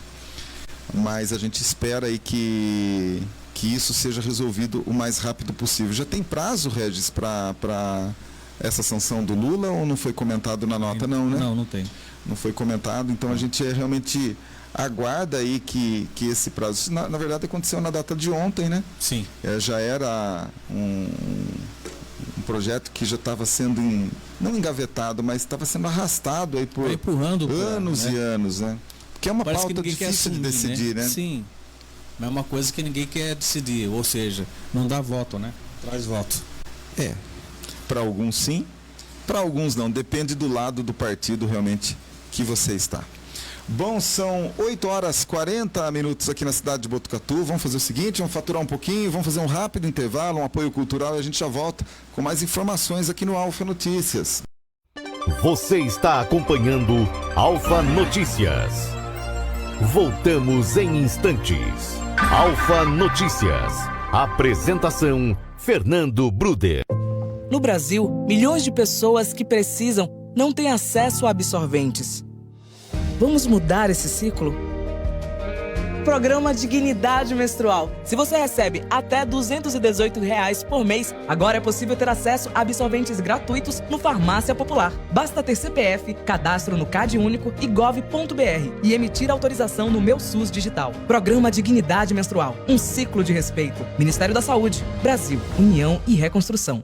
Mas a gente espera aí que isso seja resolvido o mais rápido possível. Já tem prazo, Regis, para essa sanção do Lula, ou não foi comentado na nota, não, né? Não tem. Não foi comentado, então a gente realmente aguarda aí que esse prazo... Na verdade, aconteceu na data de ontem, né? Sim. Já era um projeto que já estava sendo, não engavetado, mas estava sendo arrastado aí por anos e anos, né? Porque é uma Parece pauta difícil de decidir, né? Sim. Mas é uma coisa que ninguém quer decidir, ou seja, não dá voto, né? Traz voto. Para alguns sim, para alguns não. Depende do lado do partido realmente que você está. Bom, são 8h40 aqui na cidade de Botucatu. Vamos fazer o seguinte, vamos faturar um pouquinho, vamos fazer um rápido intervalo, um apoio cultural e a gente já volta com mais informações aqui no Alfa Notícias. Você está acompanhando Alfa Notícias. Voltamos em instantes. Alfa Notícias. Apresentação Fernando Bruder. No Brasil, milhões de pessoas que precisam não têm acesso a absorventes. Vamos mudar esse ciclo? programa Dignidade Menstrual. Se você recebe até R$ 218 por mês, agora é possível ter acesso a absorventes gratuitos no Farmácia Popular. Basta ter CPF, cadastro no CAD Único e gov.br e emitir autorização no Meu SUS Digital. Programa Dignidade Menstrual. Um ciclo de respeito. Ministério da Saúde. Brasil. União e Reconstrução.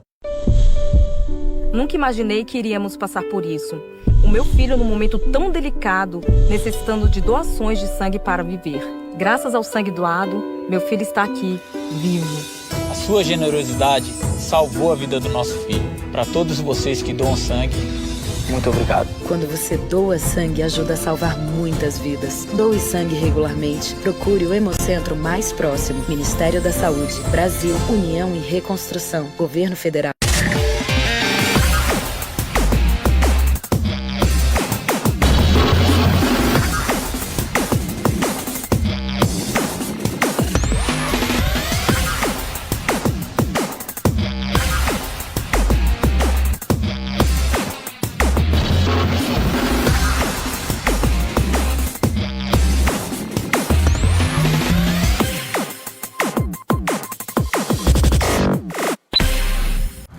Nunca imaginei que iríamos passar por isso. O meu filho, num momento tão delicado, necessitando de doações de sangue para viver. Graças ao sangue doado, meu filho está aqui, vivo. A sua generosidade salvou a vida do nosso filho. Para todos vocês que doam sangue, muito obrigado. Quando você doa sangue, ajuda a salvar muitas vidas. Doe sangue regularmente. Procure o Hemocentro mais próximo. Ministério da Saúde. Brasil, União e Reconstrução. Governo Federal.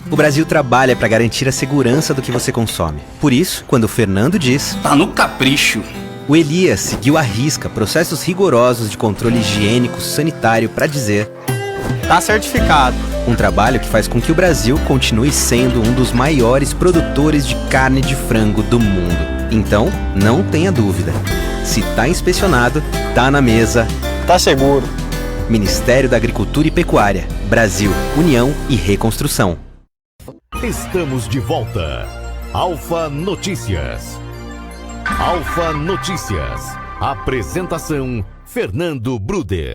O Brasil trabalha para garantir a segurança do que você consome. Por isso, quando o Fernando diz... Tá no capricho. O Elias seguiu à risca processos rigorosos de controle higiênico sanitário para dizer... Tá certificado. Um trabalho que faz com que o Brasil continue sendo um dos maiores produtores de carne de frango do mundo. Então, não tenha dúvida. Se tá inspecionado, tá na mesa. Tá seguro. Ministério da Agricultura e Pecuária. Brasil, União e Reconstrução. Estamos de volta. Alfa Notícias. Alfa Notícias. Apresentação: Fernando Bruder.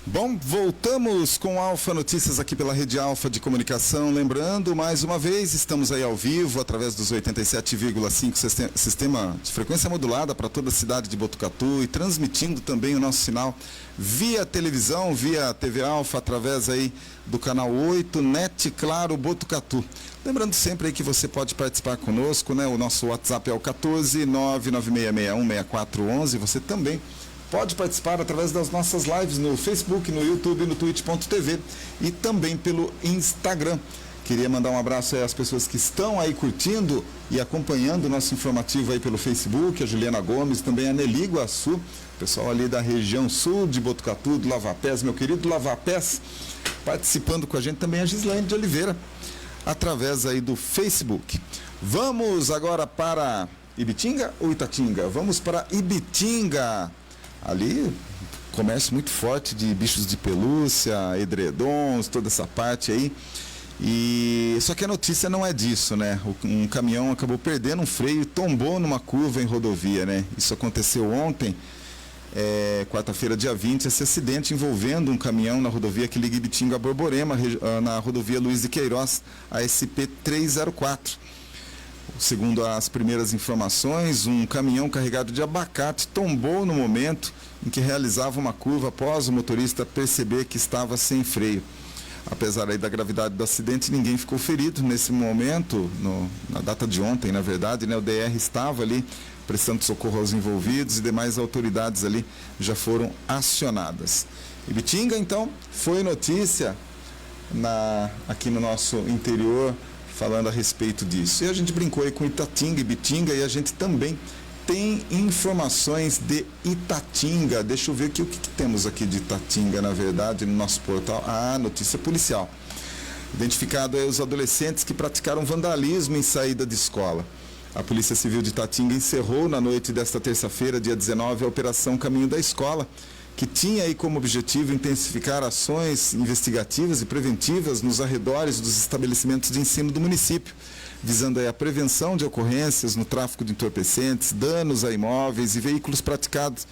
Bom, voltamos com Alfa Notícias aqui pela Rede Alfa de Comunicação. Lembrando, mais uma vez, estamos aí ao vivo através dos 87,5 sistema de frequência modulada para toda a cidade de Botucatu e transmitindo também o nosso sinal via televisão, via TV Alfa, através aí do canal 8, NET Claro Botucatu. Lembrando sempre aí que você pode participar conosco, né? O nosso WhatsApp é o 14 996616411. Você também pode participar através das nossas lives no Facebook, no YouTube, no Twitch.tv e também pelo Instagram. Queria mandar um abraço aí às pessoas que estão aí curtindo e acompanhando o nosso informativo aí pelo Facebook, a Juliana Gomes, também a Nelly Guaçu, pessoal ali da região sul de Botucatu, do Lavapés, meu querido Lavapés, participando com a gente também a Gislaine de Oliveira, através aí do Facebook. Vamos agora para Ibitinga ou Itatinga? Vamos para Ibitinga. Ali, comércio muito forte de bichos de pelúcia, edredons, toda essa parte aí. E só que a notícia não é disso, né? Um caminhão acabou perdendo um freio e tombou numa curva em rodovia, né? Isso aconteceu ontem, quarta-feira, dia 20, esse acidente envolvendo um caminhão na rodovia que liga Ibitinga a Borborema, na rodovia Luiz de Queiroz, a SP-304. Segundo as primeiras informações, um caminhão carregado de abacate tombou no momento em que realizava uma curva após o motorista perceber que estava sem freio. Apesar aí da gravidade do acidente, ninguém ficou ferido nesse momento, na data de ontem, na verdade, né? O DR estava ali prestando socorro aos envolvidos e demais autoridades ali já foram acionadas. Ibitinga, então, foi notícia aqui no nosso interior, falando a respeito disso. E a gente brincou aí com Itatinga e Ibitinga e a gente também tem informações de Itatinga. Deixa eu ver aqui o que temos aqui de Itatinga, na verdade, no nosso portal. Notícia policial. Identificado aí os adolescentes que praticaram vandalismo em saída de escola. A Polícia Civil de Itatinga encerrou na noite desta terça-feira, dia 19, a Operação Caminho da Escola, que tinha aí como objetivo intensificar ações investigativas e preventivas nos arredores dos estabelecimentos de ensino do município, visando aí a prevenção de ocorrências no tráfico de entorpecentes, danos a imóveis e veículos praticados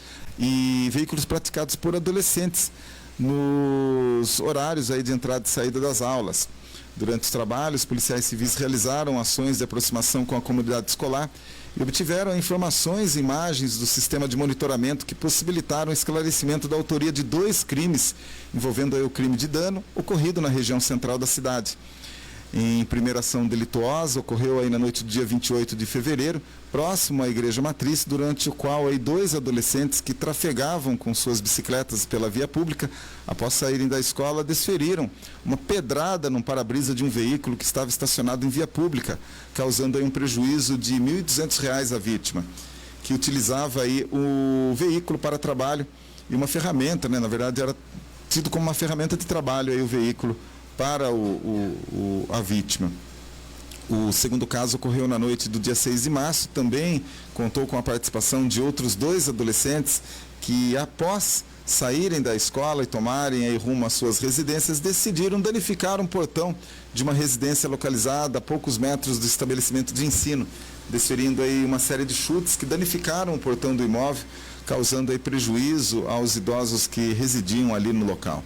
por adolescentes nos horários aí de entrada e saída das aulas. Durante os trabalhos, policiais civis realizaram ações de aproximação com a comunidade escolar e obtiveram informações e imagens do sistema de monitoramento que possibilitaram o esclarecimento da autoria de 2 crimes, envolvendo aí o crime de dano ocorrido na região central da cidade. em primeira ação delituosa, ocorreu aí na noite do dia 28 de fevereiro, próximo à Igreja Matriz, durante o qual aí 2 adolescentes que trafegavam com suas bicicletas pela via pública, após saírem da escola, desferiram uma pedrada num para-brisa de um veículo que estava estacionado em via pública, causando aí um prejuízo de R$ 1.200 à vítima, que utilizava aí o veículo para trabalho e uma ferramenta, né? Na verdade era tido como uma ferramenta de trabalho aí o veículo para a vítima. O segundo caso ocorreu na noite do dia 6 de março, também contou com a participação de outros 2 adolescentes que, após saírem da escola e tomarem aí rumo às suas residências, decidiram danificar um portão de uma residência localizada a poucos metros do estabelecimento de ensino, desferindo aí uma série de chutes que danificaram o portão do imóvel, causando aí prejuízo aos idosos que residiam ali no local.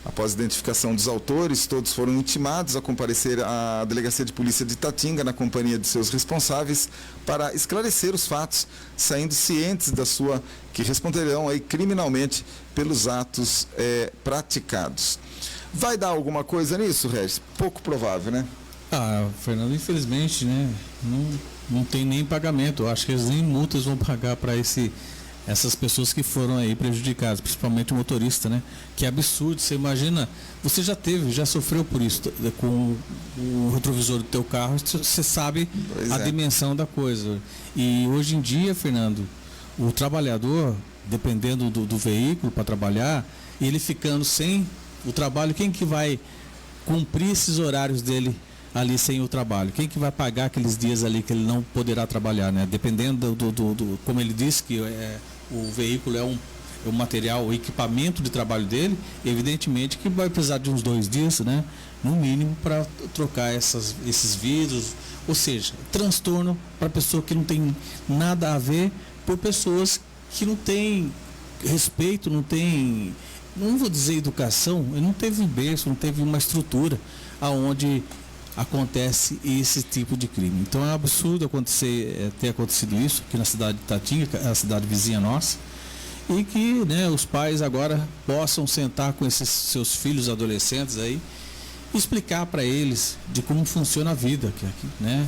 Após a identificação dos autores, todos foram intimados a comparecer à Delegacia de Polícia de Itatinga, na companhia de seus responsáveis, para esclarecer os fatos, saindo cientes que responderão aí criminalmente pelos atos praticados. Vai dar alguma coisa nisso, Regis? Pouco provável, né? Fernando, infelizmente, né? Não tem nem pagamento. Eu acho que eles nem multas vão pagar para essas pessoas que foram aí prejudicadas, principalmente o motorista, né? Que é absurdo. Você imagina, você já sofreu por isso com o retrovisor do teu carro, você sabe a dimensão da coisa. E hoje em dia, Fernando, o trabalhador, dependendo do veículo para trabalhar, ele ficando sem o trabalho, quem que vai cumprir esses horários dele ali sem o trabalho? Quem que vai pagar aqueles dias ali que ele não poderá trabalhar, né? Dependendo como ele disse que o veículo é um material, o equipamento de trabalho dele, evidentemente que vai precisar de uns 2 dias, né? No mínimo, para trocar esses vidros, ou seja, transtorno para pessoa que não tem nada a ver, por pessoas que não têm respeito, não vou dizer educação, não teve um berço, não teve uma estrutura aonde acontece esse tipo de crime. Então é um absurdo ter acontecido isso aqui na cidade de Itatinga, a cidade vizinha nossa, e que, né, os pais agora possam sentar com esses seus filhos adolescentes aí e explicar para eles de como funciona a vida, né?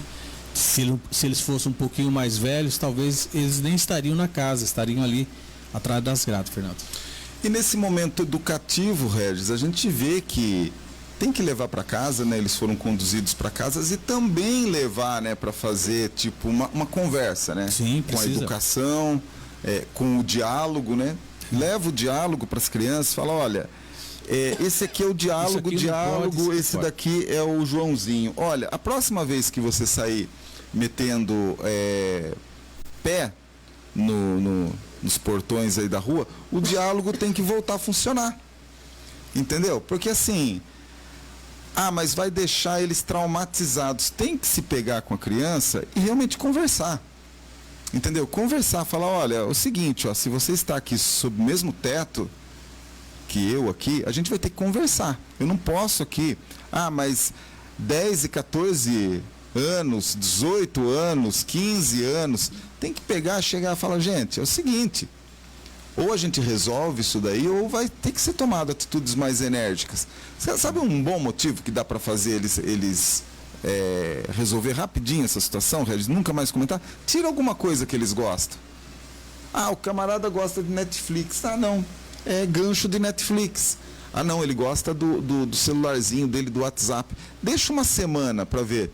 Se eles fossem um pouquinho mais velhos, talvez eles nem estariam na casa, estariam ali atrás das grades, Fernando. E nesse momento educativo, Regis, a gente vê que tem que levar para casa, né? Eles foram conduzidos para casas e também levar, né, para fazer tipo uma conversa, né? Sim, com a educação, com o diálogo, né? Leva o diálogo para as crianças, fala, olha, esse aqui é o diálogo, esse daqui é o Joãozinho. Olha, a próxima vez que você sair metendo pé nos portões aí da rua, o diálogo tem que voltar a funcionar. Entendeu? Porque assim, mas vai deixar eles traumatizados. Tem que se pegar com a criança e realmente conversar. Entendeu? Conversar, falar, olha, é o seguinte, se você está aqui sob o mesmo teto que eu aqui, a gente vai ter que conversar. Eu não posso aqui, mas 10 e 14 anos, 18 anos, 15 anos, tem que pegar, chegar e falar, gente, é o seguinte, ou a gente resolve isso daí, ou vai ter que ser tomado atitudes mais enérgicas. Você sabe um bom motivo que dá para fazer eles resolver rapidinho essa situação, Regis? Nunca mais comentar? Tira alguma coisa que eles gostam. O camarada gosta de Netflix. Não, é gancho de Netflix. Não, ele gosta do celularzinho dele, do WhatsApp. Deixa uma semana para ver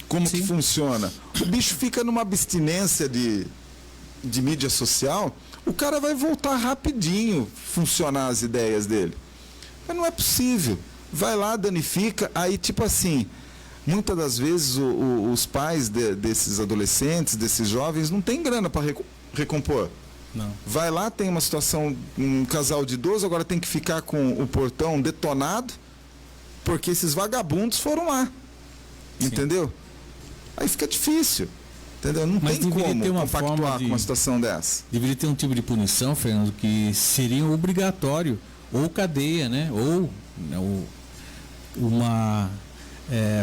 como que funciona. O bicho fica numa abstinência de mídia social, o cara vai voltar rapidinho funcionar as ideias dele. Mas não é possível. Vai lá, danifica, aí tipo assim, muitas das vezes os pais desses adolescentes, desses jovens, não tem grana para recompor. Não. Vai lá, tem uma situação, um casal de idoso, agora tem que ficar com o portão detonado, porque esses vagabundos foram lá. Sim. Entendeu? Aí fica difícil. Entendeu? Não tem como compactuar com uma situação dessa. Deveria ter um tipo de punição, Fernando, que seria obrigatório, ou cadeia, né? Ou uma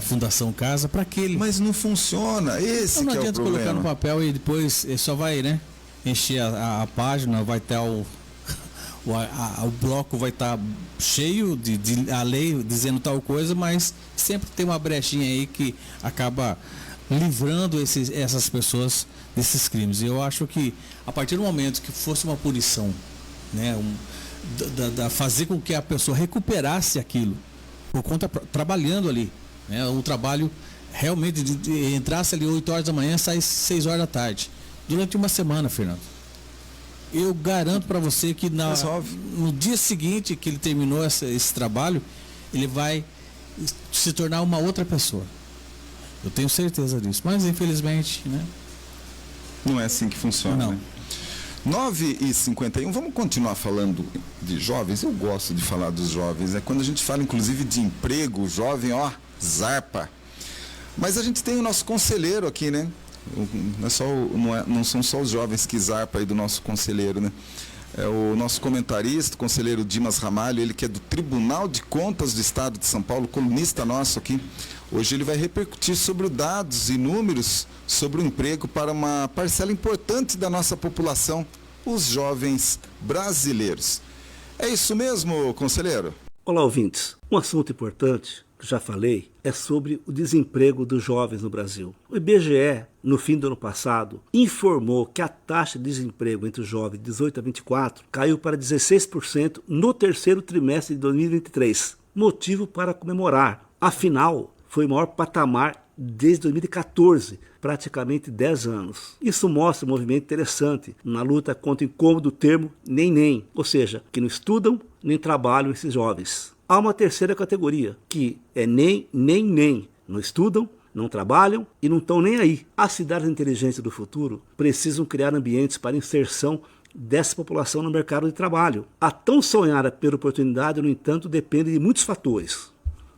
fundação casa para aquele. Mas não funciona, esse não que é o problema. Não adianta colocar no papel e depois só vai, né? Encher a página, vai ter o o bloco vai estar cheio de a lei dizendo tal coisa, mas sempre tem uma brechinha aí que acaba livrando essas pessoas desses crimes. E eu acho que a partir do momento que fosse uma punição, né, fazer com que a pessoa recuperasse aquilo, por conta trabalhando ali, né, um trabalho realmente de entrasse ali 8 horas da manhã, saísse 6 horas da tarde, durante uma semana, Fernando. Eu garanto para você que no dia seguinte que ele terminou esse trabalho, ele vai se tornar uma outra pessoa. Eu tenho certeza disso, mas infelizmente, né? Não é assim que funciona, não. Né? 9h51, vamos continuar falando de jovens. Eu gosto de falar dos jovens, quando a gente fala inclusive de emprego, o jovem, zarpa. Mas a gente tem o nosso conselheiro aqui, né? Não são só os jovens que zarpam aí do nosso conselheiro, né? É o nosso comentarista, o conselheiro Dimas Ramalho, ele que é do Tribunal de Contas do Estado de São Paulo, colunista nosso aqui. Hoje ele vai repercutir sobre dados e números sobre o emprego para uma parcela importante da nossa população, os jovens brasileiros. É isso mesmo, conselheiro? Olá, ouvintes. Um assunto importante, que já falei, é sobre o desemprego dos jovens no Brasil. O IBGE, no fim do ano passado, informou que a taxa de desemprego entre os jovens de 18 a 24 caiu para 16% no terceiro trimestre de 2023. Motivo para comemorar. Afinal, foi o maior patamar desde 2014, praticamente 10 anos. Isso mostra um movimento interessante na luta contra o incômodo termo nem, ou seja, que não estudam nem trabalham esses jovens. Há uma terceira categoria, que é nem. Não estudam, não trabalham e não estão nem aí. As cidades inteligentes do futuro precisam criar ambientes para inserção dessa população no mercado de trabalho. A tão sonhada pela oportunidade, no entanto, depende de muitos fatores.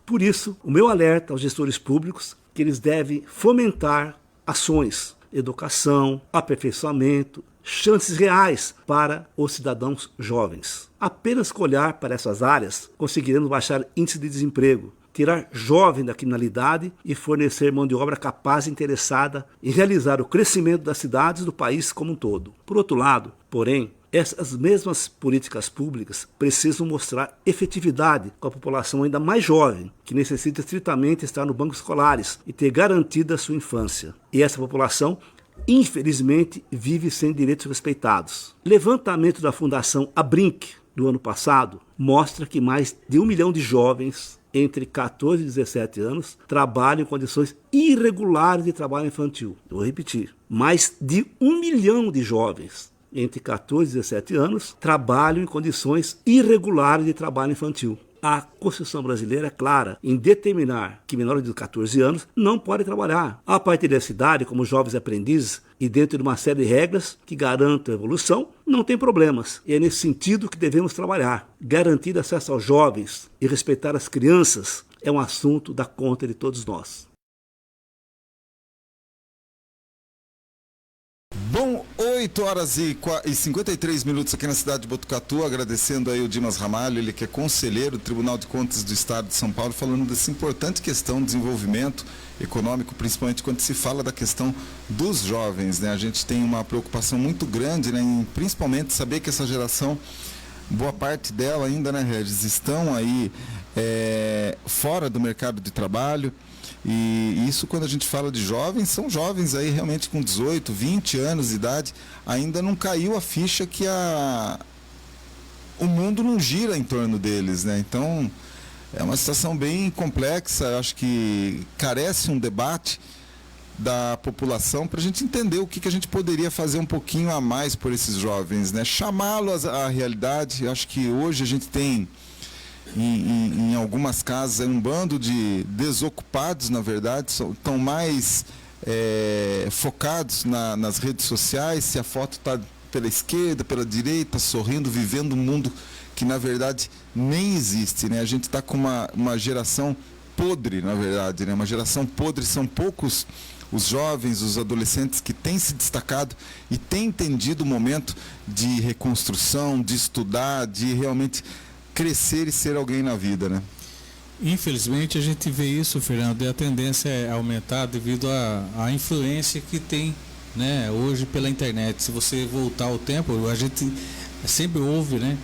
Por isso, o meu alerta aos gestores públicos que eles devem fomentar ações, educação, aperfeiçoamento, chances reais para os cidadãos jovens. Apenas com olhar para essas áreas, conseguiremos baixar índice de desemprego, tirar jovem da criminalidade e fornecer mão de obra capaz e interessada em realizar o crescimento das cidades do país como um todo. Por outro lado, porém, essas mesmas políticas públicas precisam mostrar efetividade com a população ainda mais jovem, que necessita estritamente estar no bancos escolares e ter garantida a sua infância. E essa população, infelizmente, vive sem direitos respeitados. Levantamento da Fundação Abrinq do ano passado mostra que mais de 1 milhão de jovens entre 14 e 17 anos trabalham em condições irregulares de trabalho infantil. Eu vou repetir, mais de 1 milhão de jovens entre 14 e 17 anos trabalham em condições irregulares de trabalho infantil. A Constituição brasileira é clara em determinar que menores de 14 anos não podem trabalhar. A partir dessa idade, como jovens aprendizes, e dentro de uma série de regras que garantam a evolução, não tem problemas. E é nesse sentido que devemos trabalhar. Garantir acesso aos jovens e respeitar as crianças é um assunto da conta de todos nós. Bom, 8h53 aqui na cidade de Botucatu, agradecendo aí o Dimas Ramalho, ele que é conselheiro do Tribunal de Contas do Estado de São Paulo, falando dessa importante questão de desenvolvimento econômico, principalmente quando se fala da questão dos jovens, né? A gente tem uma preocupação muito grande, né, em principalmente saber que essa geração, boa parte dela ainda, né, Regis, estão aí fora do mercado de trabalho. E isso, quando a gente fala de jovens, são jovens aí realmente com 18, 20 anos de idade, ainda não caiu a ficha que o mundo não gira em torno deles, né? Então, é uma situação bem complexa, eu acho que carece um debate da população para a gente entender o que a gente poderia fazer um pouquinho a mais por esses jovens, né? Chamá-los à realidade. Eu acho que hoje a gente tem em algumas casas um bando de desocupados, na verdade, estão mais focados nas redes sociais, se a foto está pela esquerda, pela direita, sorrindo, vivendo um mundo que na verdade nem existe, né? A gente está com uma geração podre, na verdade, né? Uma geração podre, são poucos os jovens, os adolescentes que têm se destacado e têm entendido o momento de reconstrução, de estudar, de realmente crescer e ser alguém na vida, né? Infelizmente a gente vê isso, Fernando, e a tendência é aumentar devido à influência que tem, né, hoje pela internet. Se você voltar ao tempo, a gente sempre ouve, né,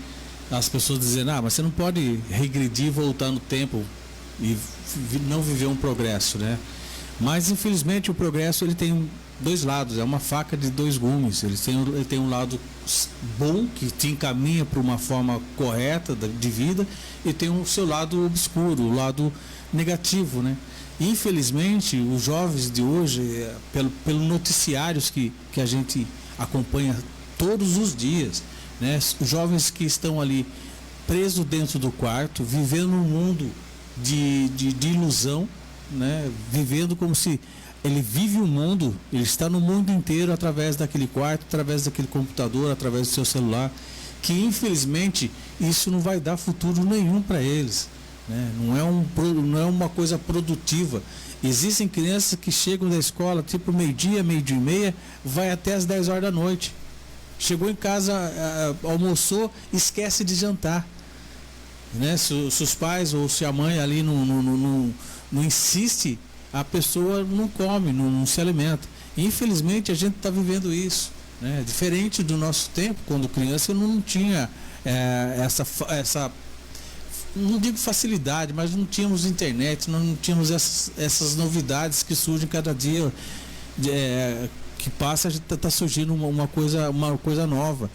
as pessoas dizendo, mas você não pode regredir, voltar no tempo e não viver um progresso, né? Mas infelizmente o progresso ele tem dois lados, é uma faca de dois gumes. Ele tem um lado bom que te encaminha para uma forma correta de vida, e tem o seu lado obscuro, o lado negativo, né? Infelizmente os jovens de hoje, pelo noticiários que a gente acompanha todos os dias, né? Os jovens que estão ali presos dentro do quarto, vivendo um mundo de ilusão, né? Vivendo como se ele vive o mundo, ele está no mundo inteiro através daquele quarto, através daquele computador, através do seu celular, que infelizmente isso não vai dar futuro nenhum para eles, né? Não é uma coisa produtiva. Existem crianças que chegam da escola tipo meio-dia, meio-dia e meia, vai até as 10 horas da noite. Chegou em casa, almoçou, esquece de jantar, né? Se os pais ou se a mãe ali não insiste, a pessoa não come, não se alimenta. Infelizmente a gente está vivendo isso, né? Diferente do nosso tempo, quando criança não tinha essa, não digo facilidade, mas não tínhamos internet, não tínhamos essas novidades que surgem cada dia, que passa, está surgindo uma coisa nova,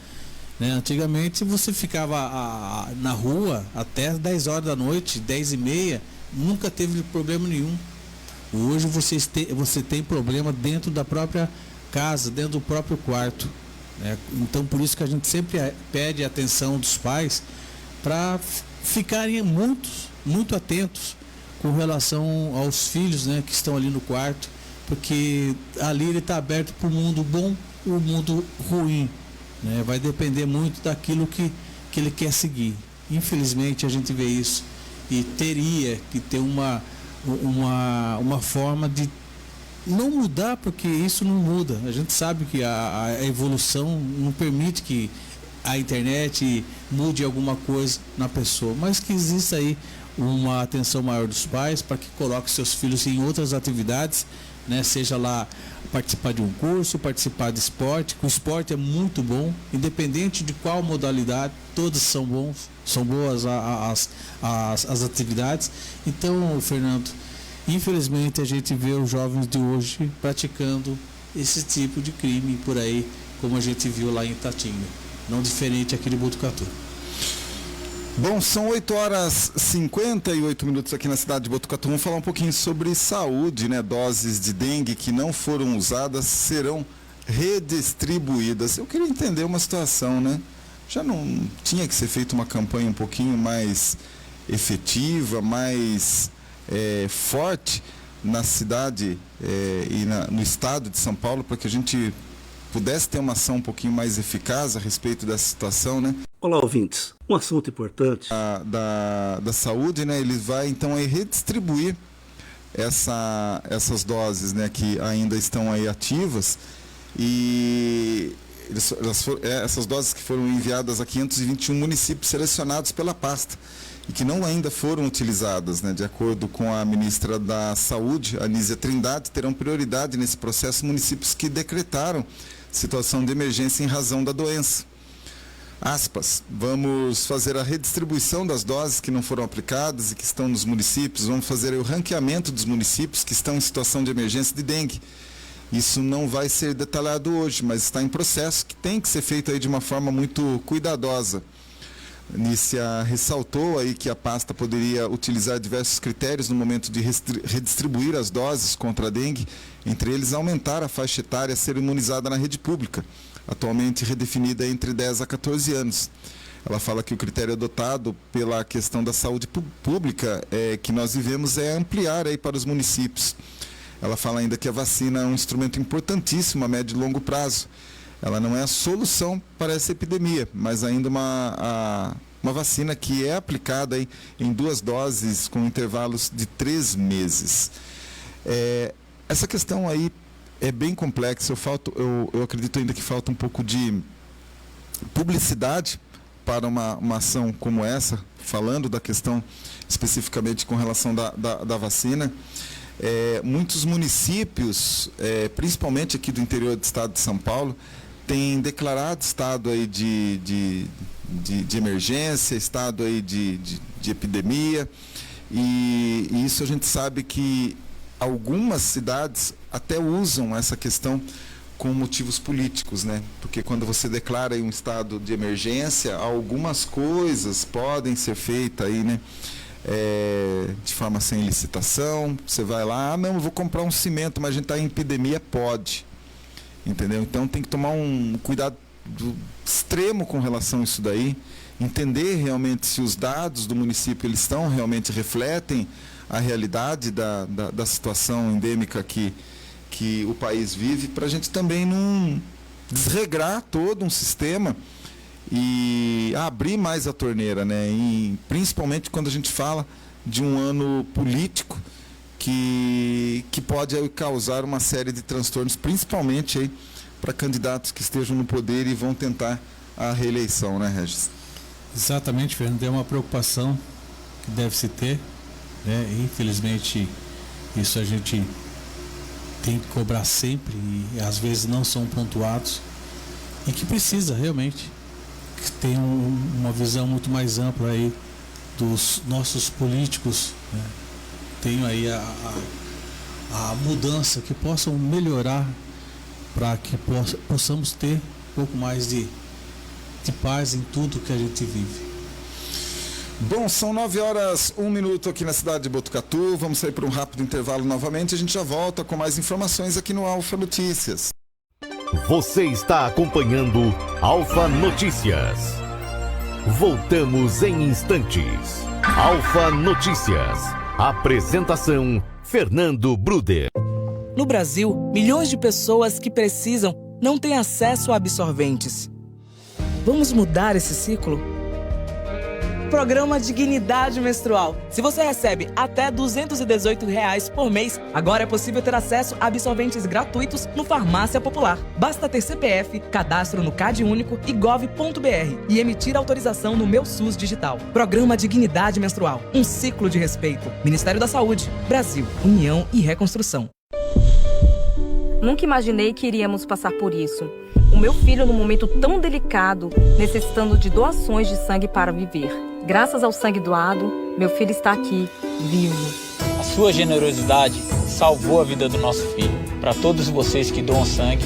né? Antigamente você ficava na rua até 10 horas da noite, 10 e meia, nunca teve problema nenhum. Hoje você tem problema dentro da própria casa, dentro do próprio quarto, né? Então por isso que a gente sempre pede a atenção dos pais para ficarem muito atentos com relação aos filhos, né, que estão ali no quarto, porque ali ele está aberto para o mundo bom e o mundo ruim, né? Vai depender muito daquilo que ele quer seguir. Infelizmente a gente vê isso, e teria que ter uma forma de não mudar, porque isso não muda. A gente sabe que a evolução não permite que a internet mude alguma coisa na pessoa, mas que exista aí uma atenção maior dos pais para que coloque seus filhos em outras atividades, né? Seja lá participar de um curso, participar de esporte, que o esporte é muito bom, independente de qual modalidade, todas são boas as atividades. Então, Fernando, infelizmente a gente vê os jovens de hoje praticando esse tipo de crime por aí, como a gente viu lá em Itatinga, não diferente aqui de Botucatu. Bom, são 8 horas e 58 minutos aqui na cidade de Botucatu. Vamos falar um pouquinho sobre saúde, né? Doses de dengue que não foram usadas serão redistribuídas. Eu queria entender uma situação, né? Já não tinha que ser feita uma campanha um pouquinho mais efetiva, mais forte na cidade e no estado de São Paulo, para que a gente pudesse ter uma ação um pouquinho mais eficaz a respeito dessa situação, né? Olá, ouvintes. Um assunto importante da saúde, né? Ele vai então aí redistribuir essas doses, né, que ainda estão aí ativas, e essas doses que foram enviadas a 521 municípios selecionados pela pasta e que não ainda foram utilizadas, né? De acordo com a ministra da Saúde, Anísia Trindade, terão prioridade nesse processo municípios que decretaram situação de emergência em razão da doença. Aspas, vamos fazer a redistribuição das doses que não foram aplicadas e que estão nos municípios, vamos fazer o ranqueamento dos municípios que estão em situação de emergência de dengue. Isso não vai ser detalhado hoje, mas está em processo, que tem que ser feito aí de uma forma muito cuidadosa. Nícia ressaltou aí que a pasta poderia utilizar diversos critérios no momento de redistribuir as doses contra a dengue, entre eles aumentar a faixa etária a ser imunizada na rede pública, atualmente redefinida entre 10 a 14 anos. Ela fala que o critério adotado pela questão da saúde pública que nós vivemos é ampliar aí para os municípios. Ela fala ainda que a vacina é um instrumento importantíssimo a médio e longo prazo. Ela não é a solução para essa epidemia, mas ainda uma vacina que é aplicada aí em 2 doses com intervalos de 3 meses. Essa questão aí é bem complexa. Eu acredito ainda que falta um pouco de publicidade para uma ação como essa, falando da questão especificamente com relação da vacina. Muitos municípios, principalmente aqui do interior do estado de São Paulo, têm declarado estado aí de de emergência, estado aí de epidemia, e isso a gente sabe que algumas cidades até usam essa questão com motivos políticos, né? Porque quando você declara aí um estado de emergência, algumas coisas podem ser feitas aí, né? De forma sem licitação, você vai lá, não, eu vou comprar um cimento, mas a gente está em epidemia, pode, entendeu? Então tem que tomar um cuidado extremo com relação a isso daí, entender realmente se os dados do município eles realmente refletem a realidade da situação endêmica que o país vive, para a gente também não desregrar todo um sistema e abrir mais a torneira, né? E principalmente quando a gente fala de um ano político que pode aí causar uma série de transtornos, principalmente aí para candidatos que estejam no poder e vão tentar a reeleição, né, Regis? Exatamente, Fernando, é uma preocupação que deve se ter, né? Infelizmente isso a gente tem que cobrar sempre e às vezes não são pontuados, e que precisa realmente que tenha uma visão muito mais ampla aí dos nossos políticos, né? Tenham aí a mudança, que possam melhorar para que possamos ter um pouco mais de paz em tudo que a gente vive. Bom, são 9h01 aqui na cidade de Botucatu. Vamos sair por um rápido intervalo novamente. A gente já volta com mais informações aqui no Alfa Notícias. Você está acompanhando Alfa Notícias. Voltamos em instantes. Alfa Notícias. Apresentação: Fernando Bruder. No Brasil, milhões de pessoas que precisam não têm acesso a absorventes. Vamos mudar esse ciclo? Programa Dignidade Menstrual. Se você recebe até R$ 218 por mês, agora é possível ter acesso a absorventes gratuitos no Farmácia Popular. Basta ter CPF, cadastro no CAD Único e gov.br e emitir autorização no Meu SUS Digital. Programa Dignidade Menstrual. Um ciclo de respeito. Ministério da Saúde, Brasil, União e Reconstrução. Nunca imaginei que iríamos passar por isso. O meu filho, num momento tão delicado, necessitando de doações de sangue para viver. Graças ao sangue doado, meu filho está aqui, vivo. A sua generosidade salvou a vida do nosso filho. Para todos vocês que doam sangue,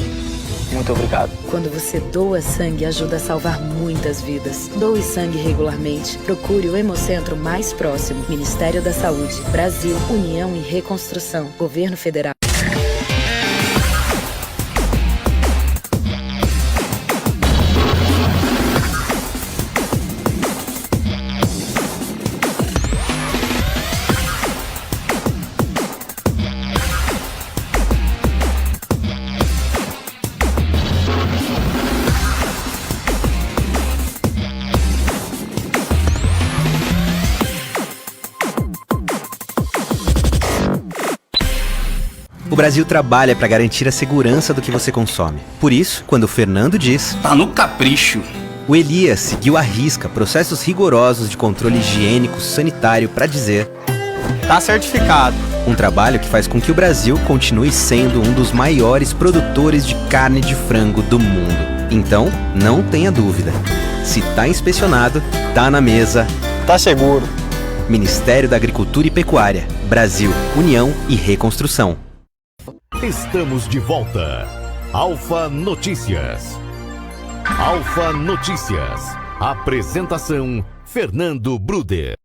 muito obrigado. Quando você doa sangue, ajuda a salvar muitas vidas. Doe sangue regularmente. Procure o Hemocentro mais próximo. Ministério da Saúde, Brasil, União e Reconstrução, Governo Federal. O Brasil trabalha para garantir a segurança do que você consome. Por isso, quando o Fernando diz... Tá no capricho. O Elias seguiu à risca processos rigorosos de controle higiênico sanitário para dizer... Tá certificado. Um trabalho que faz com que o Brasil continue sendo um dos maiores produtores de carne de frango do mundo. Então, não tenha dúvida. Se tá inspecionado, tá na mesa. Tá seguro. Ministério da Agricultura e Pecuária. Brasil, União e Reconstrução. Estamos de volta. Alfa Notícias. Alfa Notícias. Apresentação: Fernando Bruder.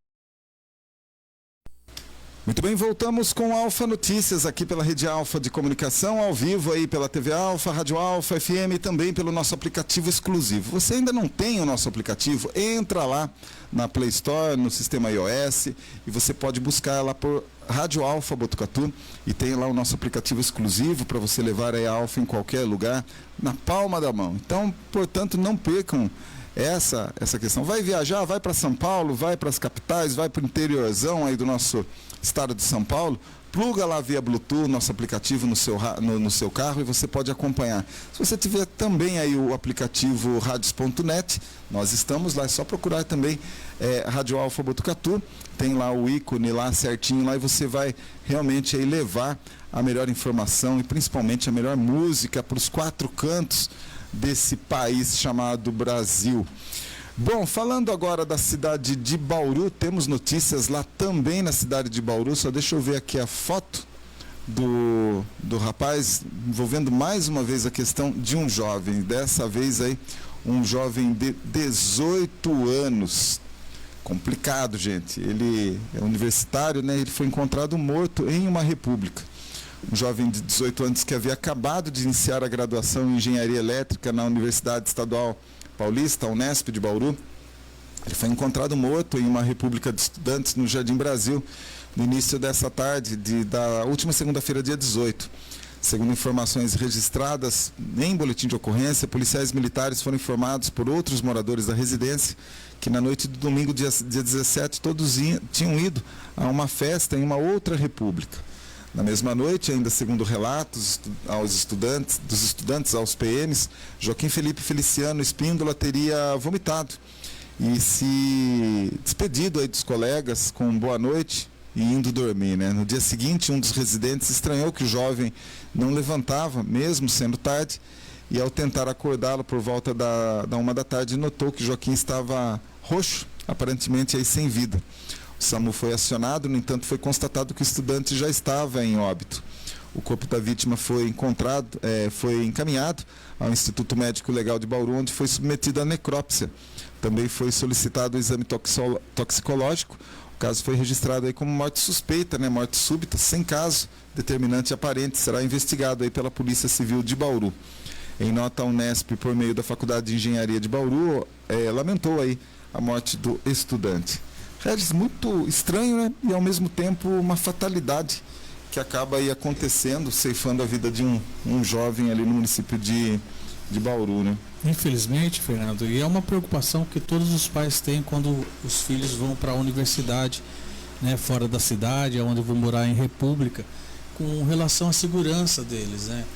Muito bem, voltamos com Alfa Notícias aqui pela Rede Alfa de Comunicação, ao vivo aí pela TV Alfa, Rádio Alfa FM e também pelo nosso aplicativo exclusivo. Você ainda não tem o nosso aplicativo? Entra lá na Play Store, no sistema iOS, e você pode buscar lá por Rádio Alfa Botucatu e tem lá o nosso aplicativo exclusivo para você levar a Alfa em qualquer lugar, na palma da mão. Então, portanto, não percam essa questão. Vai viajar, vai para São Paulo, vai para as capitais, vai para o interiorzão aí do nosso estado de São Paulo, pluga lá via Bluetooth nosso aplicativo no seu carro e você pode acompanhar. Se você tiver também aí o aplicativo radios.net, nós estamos lá, é só procurar também Rádio Alfa Botucatu, tem lá o ícone lá certinho lá e você vai realmente aí levar a melhor informação e principalmente a melhor música para os 4 cantos desse país chamado Brasil. Bom, falando agora da cidade de Bauru, temos notícias lá também na cidade de Bauru. Só deixa eu ver aqui a foto do rapaz, envolvendo mais uma vez a questão de um jovem. Dessa vez aí, um jovem de 18 anos. Complicado, gente. Ele é universitário, né? Ele foi encontrado morto em uma república. Um jovem de 18 anos que havia acabado de iniciar a graduação em Engenharia Elétrica na Universidade Estadual Paulista, a Unesp de Bauru. Ele foi encontrado morto em uma república de estudantes no Jardim Brasil, no início dessa tarde, da última segunda-feira, dia 18. Segundo informações registradas em boletim de ocorrência, policiais militares foram informados por outros moradores da residência que na noite do domingo, dia 17, todos tinham ido a uma festa em uma outra república. Na mesma noite, ainda segundo relatos dos estudantes aos PMs, Joaquim Felipe Feliciano Espíndola teria vomitado e se despedido aí dos colegas com boa noite e indo dormir, né? No dia seguinte, um dos residentes estranhou que o jovem não levantava, mesmo sendo tarde, e ao tentar acordá-lo por volta da 1 da tarde, notou que Joaquim estava roxo, aparentemente aí sem vida. O SAMU foi acionado, no entanto, foi constatado que o estudante já estava em óbito. O corpo da vítima foi encaminhado ao Instituto Médico Legal de Bauru, onde foi submetido à necrópsia. Também foi solicitado o exame toxicológico. O caso foi registrado aí como morte suspeita, né? Morte súbita, sem caso determinante aparente. Será investigado aí pela Polícia Civil de Bauru. Em nota, a Unesp, por meio da Faculdade de Engenharia de Bauru, lamentou aí a morte do estudante. Regis, muito estranho, né? E ao mesmo tempo uma fatalidade que acaba aí acontecendo, ceifando a vida de um jovem ali no município de Bauru, né? Infelizmente, Fernando, e é uma preocupação que todos os pais têm quando os filhos vão para a universidade, né, fora da cidade, onde vão morar em república, com relação à segurança deles, né?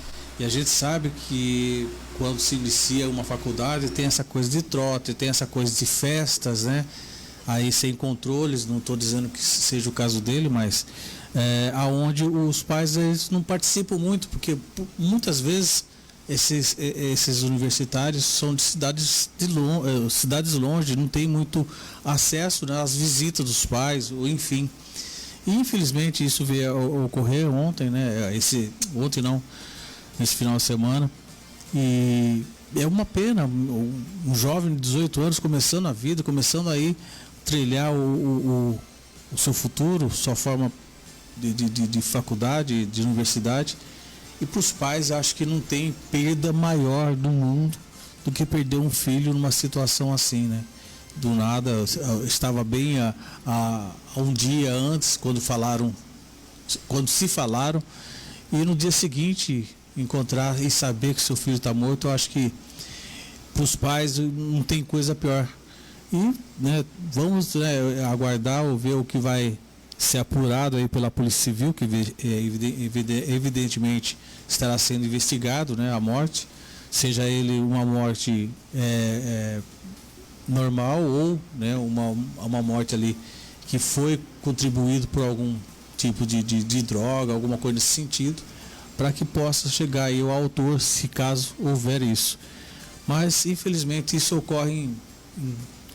E a gente sabe que quando se inicia uma faculdade tem essa coisa de trote, tem essa coisa de festas, né? Aí sem controles, não estou dizendo que seja o caso dele, mas aonde os pais eles não participam muito, porque muitas vezes esses universitários são de cidades longe, não tem muito acesso, né, às visitas dos pais, ou enfim. E infelizmente isso veio a ocorrer ontem, né? Esse final de semana. E é uma pena, um jovem de 18 anos começando a vida, começando aí trilhar o seu futuro, sua forma de faculdade, de universidade. E para os pais, acho que não tem perda maior do mundo do que perder um filho numa situação assim, né? Do nada, estava bem há um dia antes, quando se falaram, e no dia seguinte encontrar e saber que seu filho está morto, eu acho que para os pais não tem coisa pior. E, né, vamos, né, aguardar ou ver o que vai ser apurado aí pela Polícia Civil, que evidentemente estará sendo investigado, né, a morte, seja ele uma morte normal ou, né, uma morte ali que foi contribuído por algum tipo de droga, alguma coisa nesse sentido, para que possa chegar aí o autor, se caso houver isso. Mas infelizmente isso ocorre em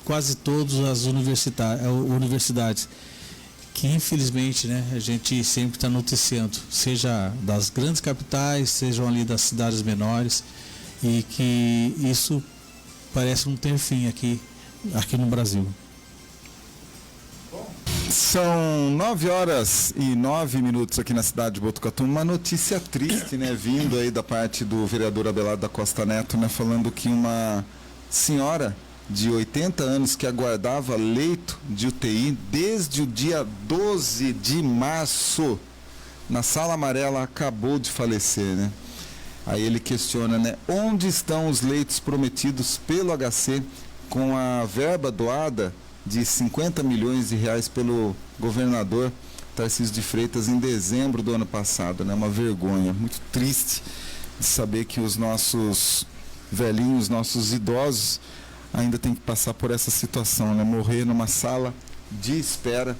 quase todas as universidades, que infelizmente, né, a gente sempre está noticiando, seja das grandes capitais, sejam ali das cidades menores, e que isso parece não ter fim aqui no Brasil. São 9h09 aqui na cidade de Botucatu. Uma notícia triste, né, vindo aí da parte do vereador Abelardo da Costa Neto, né, falando que uma senhora de 80 anos que aguardava leito de UTI desde o dia 12 de março na Sala Amarela acabou de falecer, né? Aí ele questiona, né, onde estão os leitos prometidos pelo HC com a verba doada de 50 milhões de reais pelo governador Tarcísio de Freitas em dezembro do ano passado, né? Uma vergonha, muito triste de saber que os nossos velhinhos, nossos idosos ainda tem que passar por essa situação, né? Morrer numa sala de espera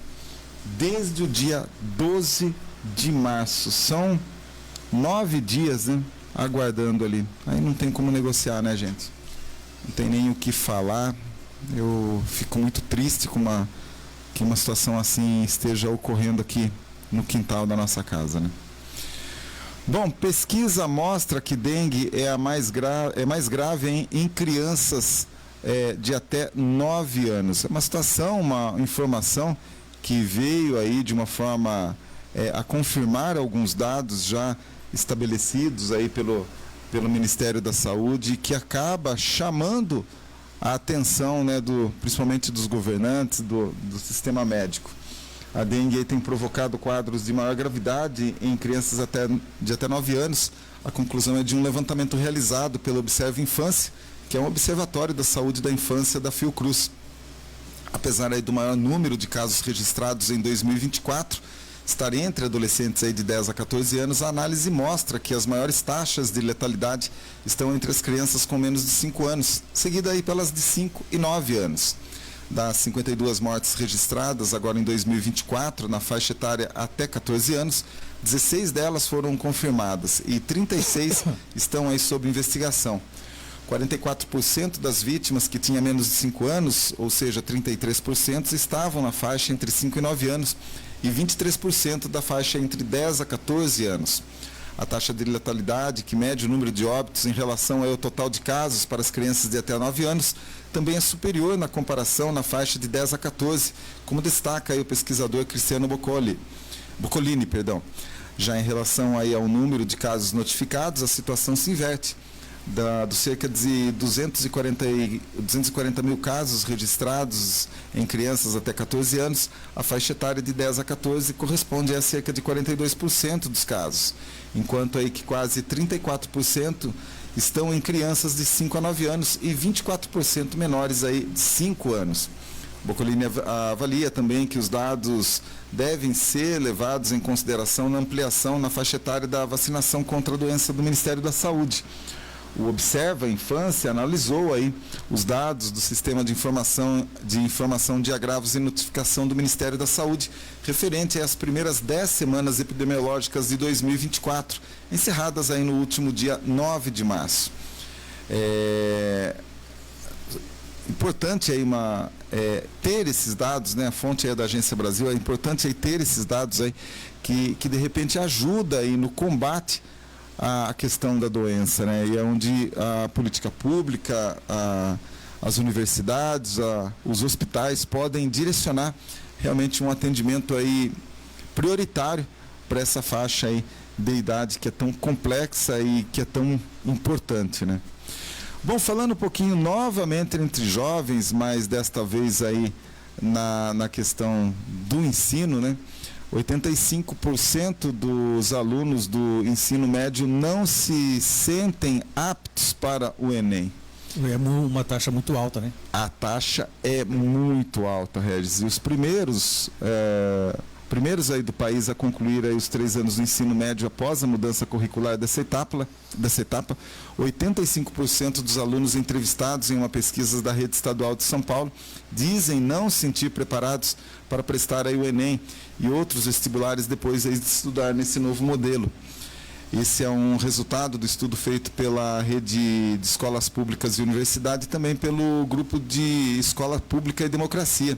desde o dia 12 de março. São 9 dias, né? Aguardando ali. Aí não tem como negociar, né, gente? Não tem nem o que falar. Eu fico muito triste que uma situação assim esteja ocorrendo aqui no quintal da nossa casa, né? Bom, pesquisa mostra que dengue é mais grave em crianças de até 9 anos. É uma situação, uma informação que veio aí de uma forma a confirmar alguns dados já estabelecidos aí pelo Ministério da Saúde, que acaba chamando a atenção, né, principalmente dos governantes, do sistema médico. A dengue tem provocado quadros de maior gravidade em crianças de até 9 anos. A conclusão é de um levantamento realizado pelo Observa Infância, que é um observatório da saúde da infância da Fiocruz. Apesar aí do maior número de casos registrados em 2024, estar entre adolescentes aí de 10 a 14 anos, a análise mostra que as maiores taxas de letalidade estão entre as crianças com menos de 5 anos, seguida aí pelas de 5 e 9 anos. Das 52 mortes registradas agora em 2024, na faixa etária até 14 anos, 16 delas foram confirmadas e 36 estão aí sob investigação. 44% das vítimas que tinham menos de 5 anos, ou seja, 33%, estavam na faixa entre 5 e 9 anos e 23% da faixa entre 10 a 14 anos. A taxa de letalidade, que mede o número de óbitos em relação ao total de casos para as crianças de até 9 anos, também é superior na comparação na faixa de 10 a 14, como destaca aí o pesquisador Cristiano Boccolini. Já em relação aí ao número de casos notificados, a situação se inverte. Dos cerca de 240 mil casos registrados em crianças até 14 anos, a faixa etária de 10 a 14 corresponde a cerca de 42% dos casos, enquanto aí que quase 34% estão em crianças de 5 a 9 anos e 24% menores aí de 5 anos. Boccolini avalia também que os dados devem ser levados em consideração na ampliação na faixa etária da vacinação contra a doença do Ministério da Saúde. O Observa Infância analisou aí os dados do Sistema de Informação de Agravos e Notificação do Ministério da Saúde, referente às primeiras 10 semanas epidemiológicas de 2024, encerradas aí no último dia 9 de março. Importante aí ter esses dados, né? A fonte é da Agência Brasil, é importante aí ter esses dados aí que de repente ajuda aí no combate a questão da doença, né? E é onde a política pública, as universidades, os hospitais podem direcionar realmente um atendimento aí prioritário para essa faixa aí de idade que é tão complexa e que é tão importante, né? Bom, falando um pouquinho novamente entre jovens, mas desta vez aí na questão do ensino, né? 85% dos alunos do ensino médio não se sentem aptos para o Enem. É uma taxa muito alta, né? A taxa é muito alta, Regis. E os primeiros aí do país a concluir aí os 3 anos do ensino médio após a mudança curricular dessa etapa, 85% dos alunos entrevistados em uma pesquisa da Rede Estadual de São Paulo dizem não se sentir preparados para prestar aí o Enem e outros vestibulares depois aí de estudar nesse novo modelo. Esse é um resultado do estudo feito pela Rede de Escolas Públicas e Universidade e também pelo Grupo de Escola Pública e Democracia.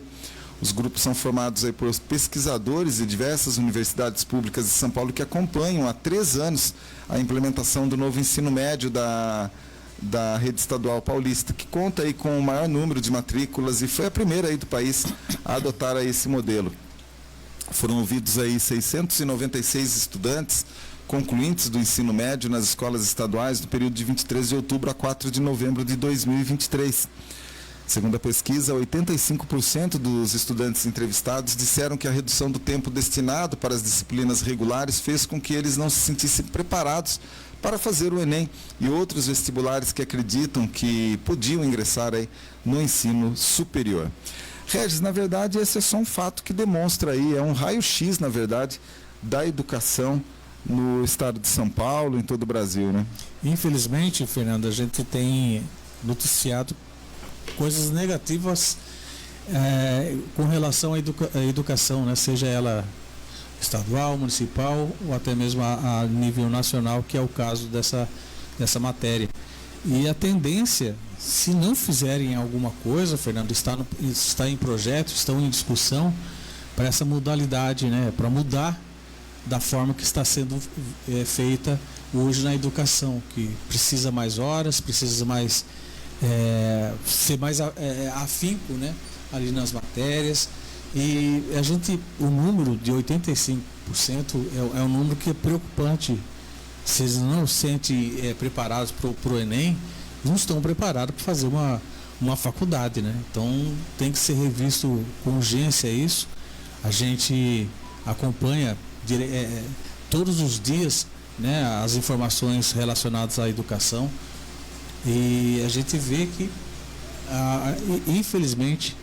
Os grupos são formados aí por pesquisadores de diversas universidades públicas de São Paulo que acompanham há 3 anos a implementação do novo ensino médio da Rede Estadual Paulista, que conta aí com o maior número de matrículas e foi a primeira aí do país a adotar aí esse modelo. Foram ouvidos aí 696 estudantes concluintes do ensino médio nas escolas estaduais no período de 23 de outubro a 4 de novembro de 2023. Segundo a pesquisa, 85% dos estudantes entrevistados disseram que a redução do tempo destinado para as disciplinas regulares fez com que eles não se sentissem preparados para fazer o Enem e outros vestibulares que acreditam que podiam ingressar aí no ensino superior. Regis, na verdade, esse é só um fato que demonstra aí, é um raio-x, na verdade, da educação no estado de São Paulo, em todo o Brasil, né? Infelizmente, Fernando, a gente tem noticiado coisas negativas com relação à educação, né? Seja ela estadual, municipal ou até mesmo a nível nacional, que é o caso dessa matéria. E a tendência, se não fizerem alguma coisa, Fernando, está em projeto, estão em discussão para essa modalidade, né, para mudar da forma que está sendo feita hoje na educação, que precisa mais horas, precisa mais ser mais afinco, né, ali nas matérias. E o número de 85% é um número que é preocupante. Se eles não se sentem preparados para o Enem, não estão preparados para fazer uma faculdade, né? Então tem que ser revisto com urgência isso. A gente acompanha todos os dias, né, as informações relacionadas à educação, e a gente vê que infelizmente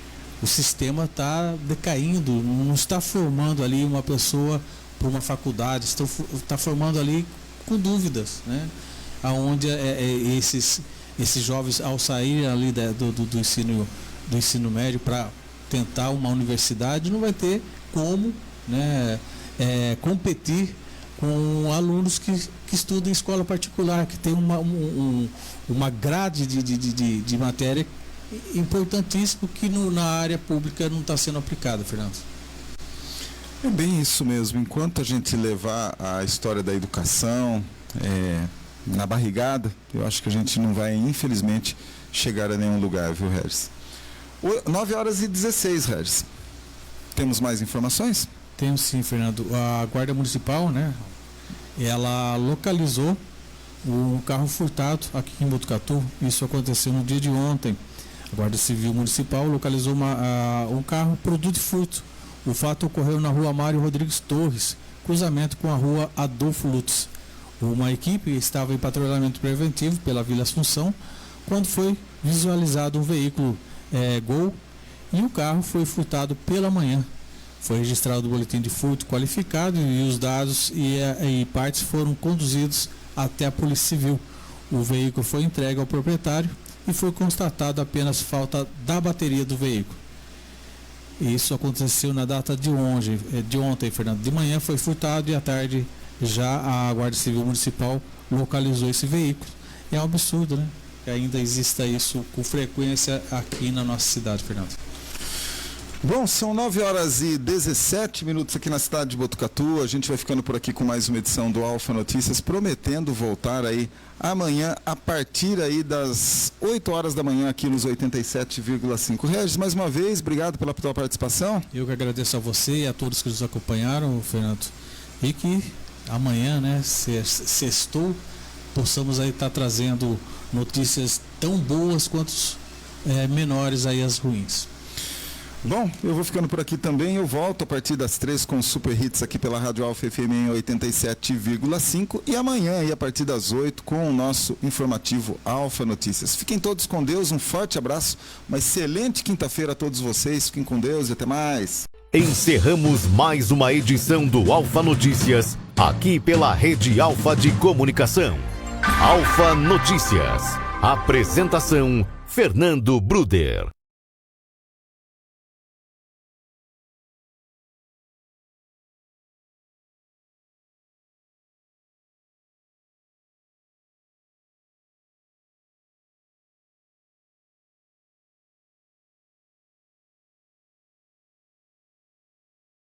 o sistema está decaindo, não está formando ali uma pessoa para uma faculdade, está formando ali com dúvidas, né? Aonde esses jovens, ao saírem ali do ensino médio para tentar uma universidade, não vai ter como, né, competir com alunos que estudam em escola particular, que tem uma grade de matéria importantíssimo que na área pública não está sendo aplicada, Fernando. É bem isso mesmo. Enquanto a gente levar a história da educação na barrigada, eu acho que a gente não vai, infelizmente, chegar a nenhum lugar, viu, Regis? 9h16, Regis. Temos mais informações? Temos sim, Fernando. A Guarda Municipal, né, ela localizou um carro furtado aqui em Botucatu. Isso aconteceu no dia de ontem. A Guarda Civil Municipal localizou um carro produto de furto. O fato ocorreu na rua Mário Rodrigues Torres, cruzamento com a rua Adolfo Lutz. Uma equipe estava em patrulhamento preventivo pela Vila Assunção quando foi visualizado um veículo Gol, e o carro foi furtado pela manhã. Foi registrado o boletim de furto qualificado e os dados e partes foram conduzidos até a Polícia Civil. O veículo foi entregue ao proprietário e foi constatado apenas falta da bateria do veículo. Isso aconteceu na data de ontem, Fernando. De manhã foi furtado e à tarde já a Guarda Civil Municipal localizou esse veículo. É um absurdo, né? Que ainda exista isso com frequência aqui na nossa cidade, Fernando. Bom, são 9h17 aqui na cidade de Botucatu. A gente vai ficando por aqui com mais uma edição do Alfa Notícias, prometendo voltar aí amanhã a partir aí das 8 horas da manhã aqui nos 87,5. Regis, mais uma vez, obrigado pela tua participação. Eu que agradeço a você e a todos que nos acompanharam, Fernando. E que amanhã, né, sextou, possamos aí estar trazendo notícias tão boas quanto menores aí as ruins. Bom, eu vou ficando por aqui também. Eu volto a partir das 3 com Super Hits aqui pela Rádio Alfa FM em 87,5 e amanhã aí a partir das 8 com o nosso informativo Alfa Notícias. Fiquem todos com Deus, um forte abraço, uma excelente quinta-feira a todos vocês. Fiquem com Deus e até mais. Encerramos mais uma edição do Alfa Notícias aqui pela Rede Alfa de Comunicação. Alfa Notícias. Apresentação Fernando Bruder.